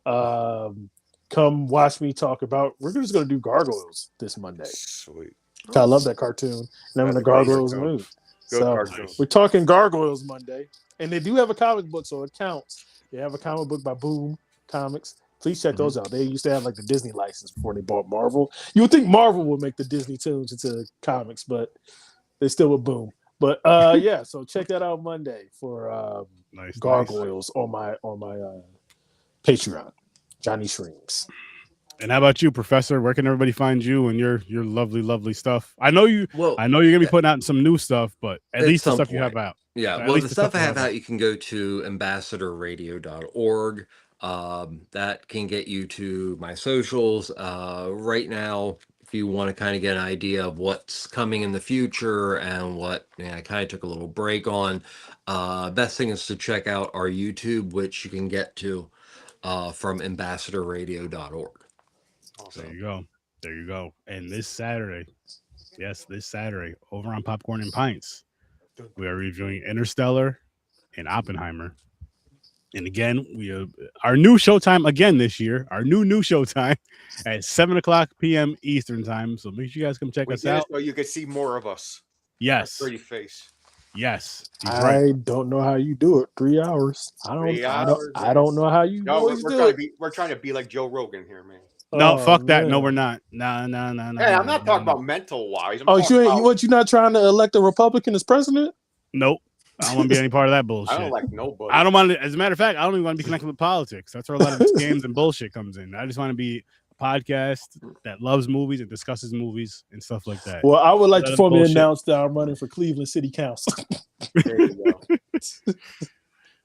come watch me talk about. We're just going to do Gargoyles this Monday.
Sweet.
I love that cartoon. And I'm in the Gargoyles mood. So we're talking Gargoyles Monday. And they do have a comic book, so it counts. They have a comic book by Boom Comics. Please check those out. They used to have like the Disney license before they bought Marvel. You would think Marvel would make the Disney tunes into comics, but they still would Boom. But yeah, so check that out Monday for Gargoyles on my Patreon, Johnny Streams.
And how about you, Professor? Where can everybody find you and your lovely, lovely stuff? I know you're gonna be putting out some new stuff, but at least the stuff you have out.
Yeah, well, the stuff I have out, you can go to ambassadorradio.org. That can get you to my socials. Right now, if you want to kind of get an idea of what's coming in the future and what I kind of took a little break on, best thing is to check out our YouTube, which you can get to from ambassadorradio.org.
So, there you go. And this Saturday, over on Popcorn and Pints, we are reviewing Interstellar and Oppenheimer. And again, we have our new showtime again this year, our new showtime at 7:00 p.m. Eastern time. So make sure you guys come check us out.
So you can see more of us.
Yes.
Pretty face.
Yes.
I don't know how you do it. 3 hours. I don't know how you
we're trying to be like Joe Rogan here, man.
No, fuck that. No, we're not. No.
Hey, I'm not talking about mental wise.
You're not trying to elect a Republican as president?
Nope. I don't want to be any part of that
I
bullshit.
don't like nobody.
I don't want to. As a matter of fact, I don't even want to be connected with politics. That's where a lot of scams and bullshit comes in. I just want to be a podcast that loves movies and discusses movies and stuff like that.
Well, I would like to formally
bullshit.
announce that I'm running for Cleveland City Council.
There you go.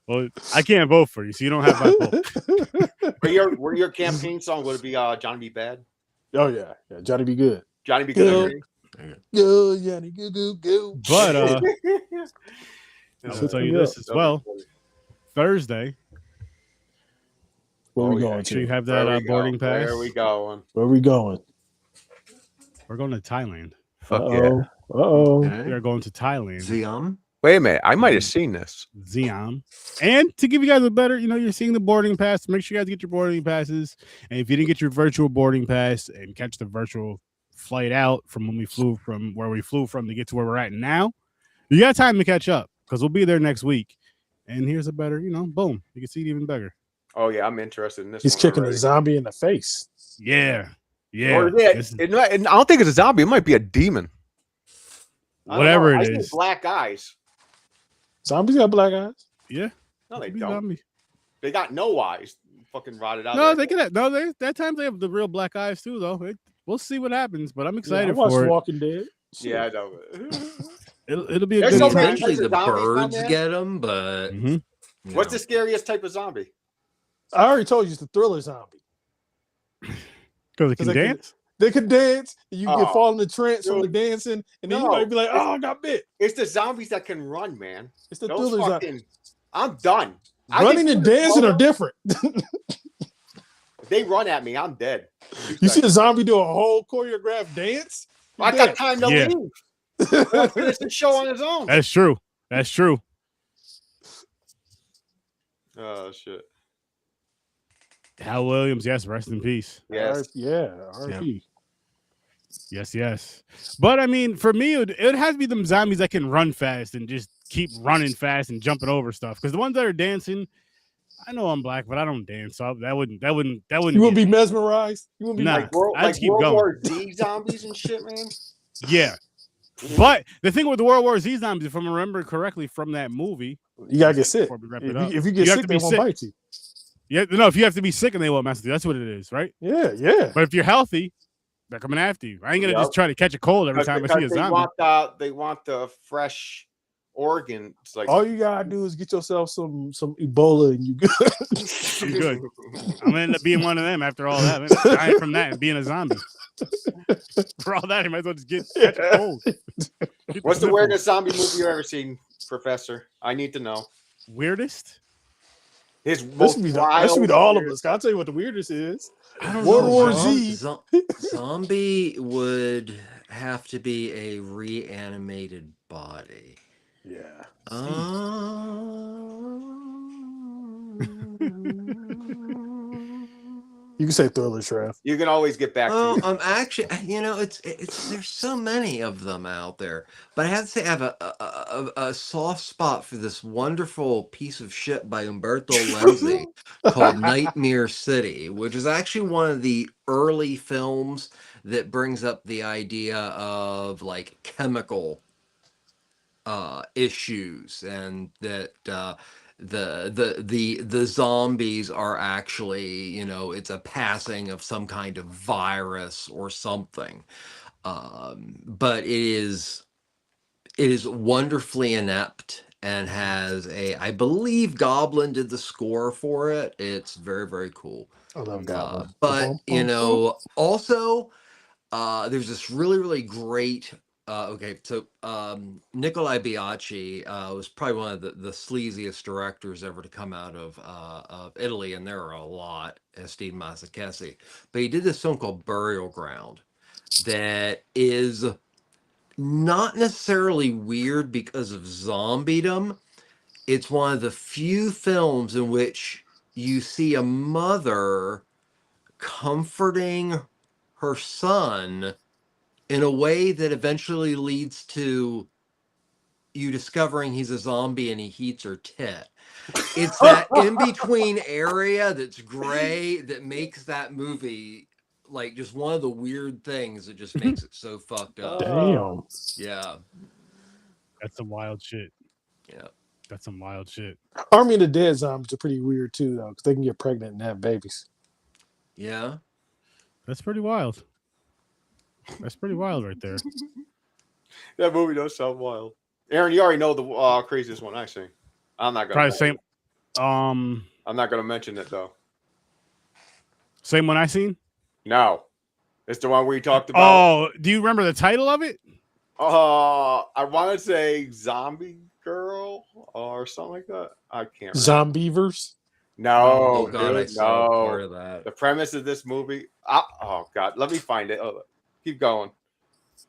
Well, I can't vote for you, so you don't have my vote.
Where your campaign song would it be? Johnny Be Bad.
Oh yeah, Johnny Be Good.
Johnny Be Good.
Go Johnny, go.
But I'll tell you this as well. Thursday,
Where we going
make sure you
to?
have that boarding pass.
Where we going?
Where we going?
We're going to Thailand.
Fuck yeah.
Uh-oh.
We are going to Thailand.
Zion.
Wait a minute. I might have seen this.
Zion. And to give you guys a better, you're seeing the boarding pass. Make sure you guys get your boarding passes. And if you didn't get your virtual boarding pass and catch the virtual flight out from when we flew from where we flew from to get to where we're at now, you got time to catch up because we'll be there next week. And here's a better, boom. You can see it even better.
Oh yeah, I'm interested in this.
He's kicking a zombie in the face.
Yeah.
Or I don't think it's a zombie. It might be a demon.
Whatever it
I
is.
see black eyes.
Zombies got black eyes.
Yeah.
No, they
Be
don't.
zombie.
They got no eyes. Fucking rotted out.
No, they can. No, that times they have the real black eyes too, though. We'll see what happens, but I'm excited
I watched
for it.
Walking Dead.
Yeah, I know.
It'll be a
There's
good
so
time.
many
Eventually, the
types of zombies,
birds
man.
get them, but
What's the scariest type of zombie?
I already told you it's the thriller zombie.
Because it can dance.
They can dance. And you
Oh,
can fall in the trance from the
dude.
dancing, and then you
No.
might be like, "Oh, I got bit."
It's the zombies that can run, man.
It's the
Those
thriller zombie.
fucking. I'm done.
Running and dancing are different.
If they run at me, I'm dead.
You see a zombie do a whole choreographed dance?
I got time to
Yeah.
leave. Finish the show on his own.
That's true. That's true.
Oh shit.
Hal Williams, yes, rest in peace.
Yes.
Yeah. RP.
Yes. But I mean, for me, it has to be them zombies that can run fast and just keep running fast and jumping over stuff. Because the ones that are dancing, I know I'm black, but I don't dance. So that wouldn't.
You wouldn't be mesmerized. You wouldn't be
Nah.
Like World,
I'd keep
World
going.
War Z zombies and shit, man.
Yeah. But the thing with the World War Z zombies, if I remember correctly from that movie,
You gotta get sick.
before we wrap it up,
If you get
have
sick,
to
they
be
won't
sick.
bite you.
Yeah, no, if you have to be sick and they won't mess with you, that's what it is, right?
Yeah.
But if you're healthy, they're coming after you. I ain't gonna
Yep.
just try to catch a cold every time I see a zombie.
They want the fresh organs. Like
All you gotta do is get yourself some Ebola, and you good.
You good. I'm gonna end up being one of them after all that. I'm dying from that and being a zombie. For all that, I might as well just catch a cold.
What's the weirdest zombie movie you ever seen, Professor? I need to know.
Weirdest?
His
This
most
should be
wild,
all of
weird-
us. I'll tell you what the weirdest is.
I don't
World
know.
War Z.
Zombie would have to be a reanimated body.
Yeah. You can say thriller, Shrev.
You can always get back to
Oh,
you.
I'm actually, it's there's so many of them out there, but I have to say I have a soft spot for this wonderful piece of shit by Umberto Lenzi called Nightmare City, which is actually one of the early films that brings up the idea of like chemical issues, and that the zombies are actually, it's a passing of some kind of virus or something, but it is wonderfully inept and has I believe Goblin did the score for it. It's very, very cool.
I love Goblin.
But also there's this really, really great Nikolai Biaggi was probably one of the sleaziest directors ever to come out of Italy, and there are a lot, as Steve Mazzacchesi. But he did this film called Burial Ground that is not necessarily weird because of zombiedom. It's one of the few films in which you see a mother comforting her son in a way that eventually leads to you discovering he's a zombie and he heats her tit. It's that in-between area that's gray that makes that movie like just one of the weird things that just makes it so fucked up.
Damn.
Yeah.
That's some wild shit.
Yeah.
That's some wild shit.
Army of the Dead zombies are pretty weird too, though, because they can get pregnant and have babies.
Yeah.
That's pretty wild. That's pretty wild right there.
That movie does sound wild. Aaron, you already know the craziest one I seen. I'm not gonna.
Probably same.
I'm not gonna mention it though.
Same one I seen.
No, it's the one we talked about.
Oh, do you remember the title of it?
I want to say Zombie Girl or something like that. I can't.
Zombievers.
No,
Oh God,
dude,
I saw
no.
part of that.
The premise of this movie. Oh God, let me find it. Oh, keep going.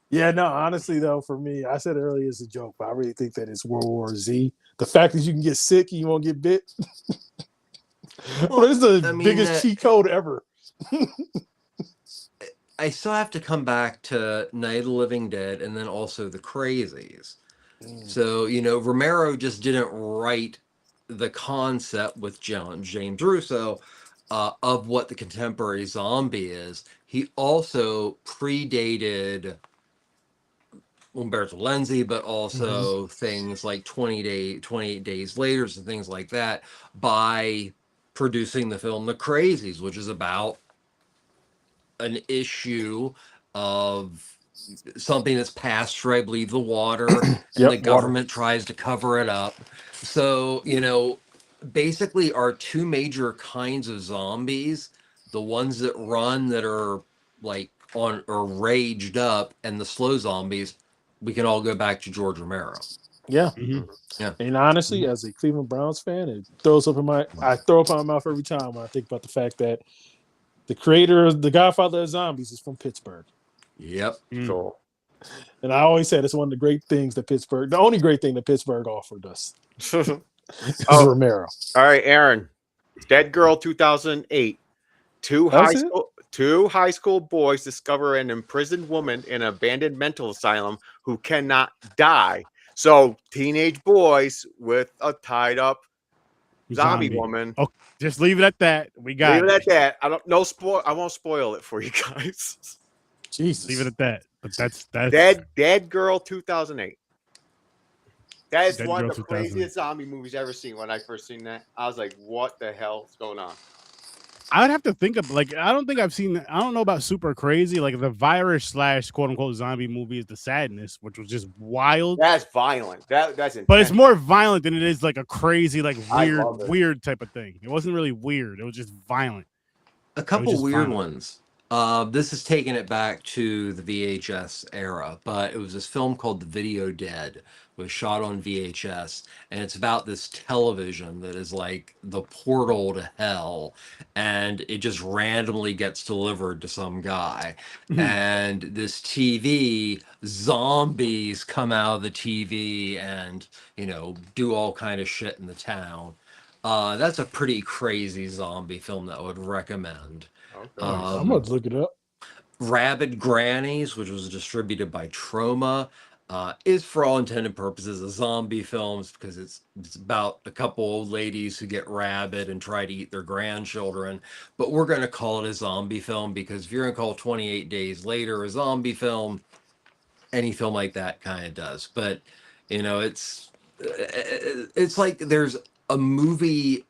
Yeah, no, honestly though, for me, I said earlier it's a joke, but I really think that it's World War Z. The fact that you can get sick and you won't get bit. Well, this is the biggest cheat code ever.
I still have to come back to Night of the Living Dead and then also The Crazies. So, Romero just didn't write the concept with James Russo of what the contemporary zombie is. He also predated Umberto Lenzi, but also things like 28 Days Later and things like that by producing the film The Crazies, which is about an issue of something that's passed through, I believe, the water, and the government tries to cover it up. So, basically our two major kinds of zombies, the ones that run that are like on or raged up, and the slow zombies, we can all go back to George Romero.
Yeah.
Yeah.
And honestly, as a Cleveland Browns fan, it throws up in I throw up in my mouth every time when I think about the fact that the creator of the Godfather of Zombies is from Pittsburgh.
Yep.
Cool.
And I always said it's one of the great things that the only great thing that Pittsburgh offered us is Romero.
All right, Aaron. Dead Girl 2008. Two high school boys discover an imprisoned woman in an abandoned mental asylum who cannot die. So teenage boys with a tied up zombie woman.
Oh, just leave it at that. We got
leave it at that. I won't spoil it for you guys.
Jesus.
Leave it at that. But that's
Dead Girl 2008. That is one of the
2008.
craziest zombie movies I've ever seen. When I first seen that, I was like, what the hell is going on?
I would have to think of I don't know about super crazy. Like the virus / quote unquote zombie movie is The Sadness, which was just wild.
That's violent. That's intense.
But it's more violent than it is like a crazy, like weird type of thing. It wasn't really weird. It was just violent.
A couple weird ones. This is taking it back to the VHS era, but it was this film called The Video Dead. It was shot on VHS, and it's about this television that is like the portal to hell, and it just randomly gets delivered to some guy. And this TV, zombies come out of the TV and, do all kind of shit in the town. That's a pretty crazy zombie film that I would recommend.
Okay. I'm going to look it up.
Rabid Grannies, which was distributed by Troma, is for all intended purposes a zombie film because it's about a couple old ladies who get rabid and try to eat their grandchildren. But we're going to call it a zombie film because if you're going to call 28 Days Later a zombie film, any film like that kind of does. But, it's like there's a movie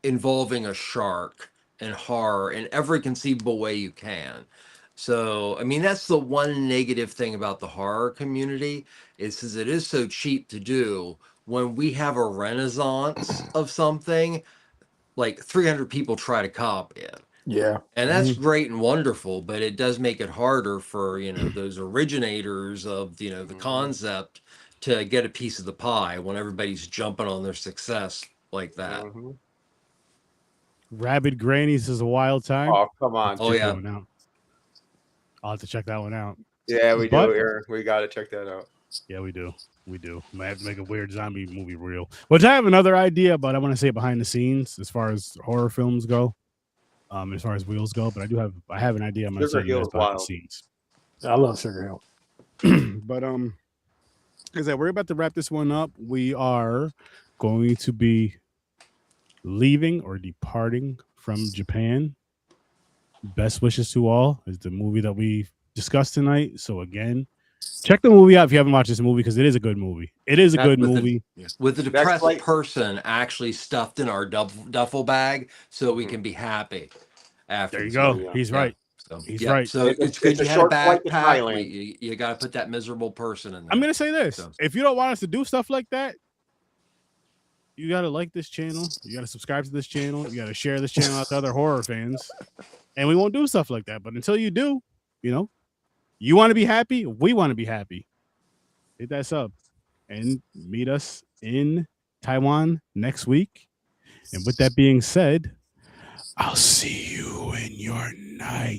involving a shark and horror in every conceivable way you can. So, I mean, that's the one negative thing about the horror community is it is so cheap to do. When we have a renaissance of something, like 300 people try to copy it.
Yeah.
And that's great and wonderful, but it does make it harder for, those originators of, the concept to get a piece of the pie when everybody's jumping on their success like that.
Rabid Grannies is a wild time.
Oh, come on.
Oh, yeah.
I'll have to check that one out.
Yeah, we do, Aaron. We got to check that out.
Yeah, we do. Might have to make a weird zombie movie real. Which I have another idea, but I want to say behind the scenes as far as horror films go. As far as wheels go, but I have an idea. I'm going to say behind the scenes.
I love Sugar Hill.
But as we're about to wrap this one up, we are going to be leaving or departing from Japan. Best wishes to all is the movie that we discussed tonight. So again, check the movie out if you haven't watched this movie, because it is a good movie. It is a good movie.
With the depressed
like-
person actually stuffed in our duffel bag so we can be happy after.
There you
this
go.
movie.
He's
Yeah.
right.
So,
He's right.
So it's good
it's a
you had a
short flight to
backpack.
Thailand.
You got to put that miserable person in there.
I'm going to say this.
So-
If you don't want us to do stuff like that, you got to like this channel. You got to subscribe to this channel. You got to share this channel out to other horror fans. And we won't do stuff like that. But until you do, you know, you want to be happy. We want to be happy. Hit that sub and meet us in Taiwan next week. And with that being said, I'll see you in your night.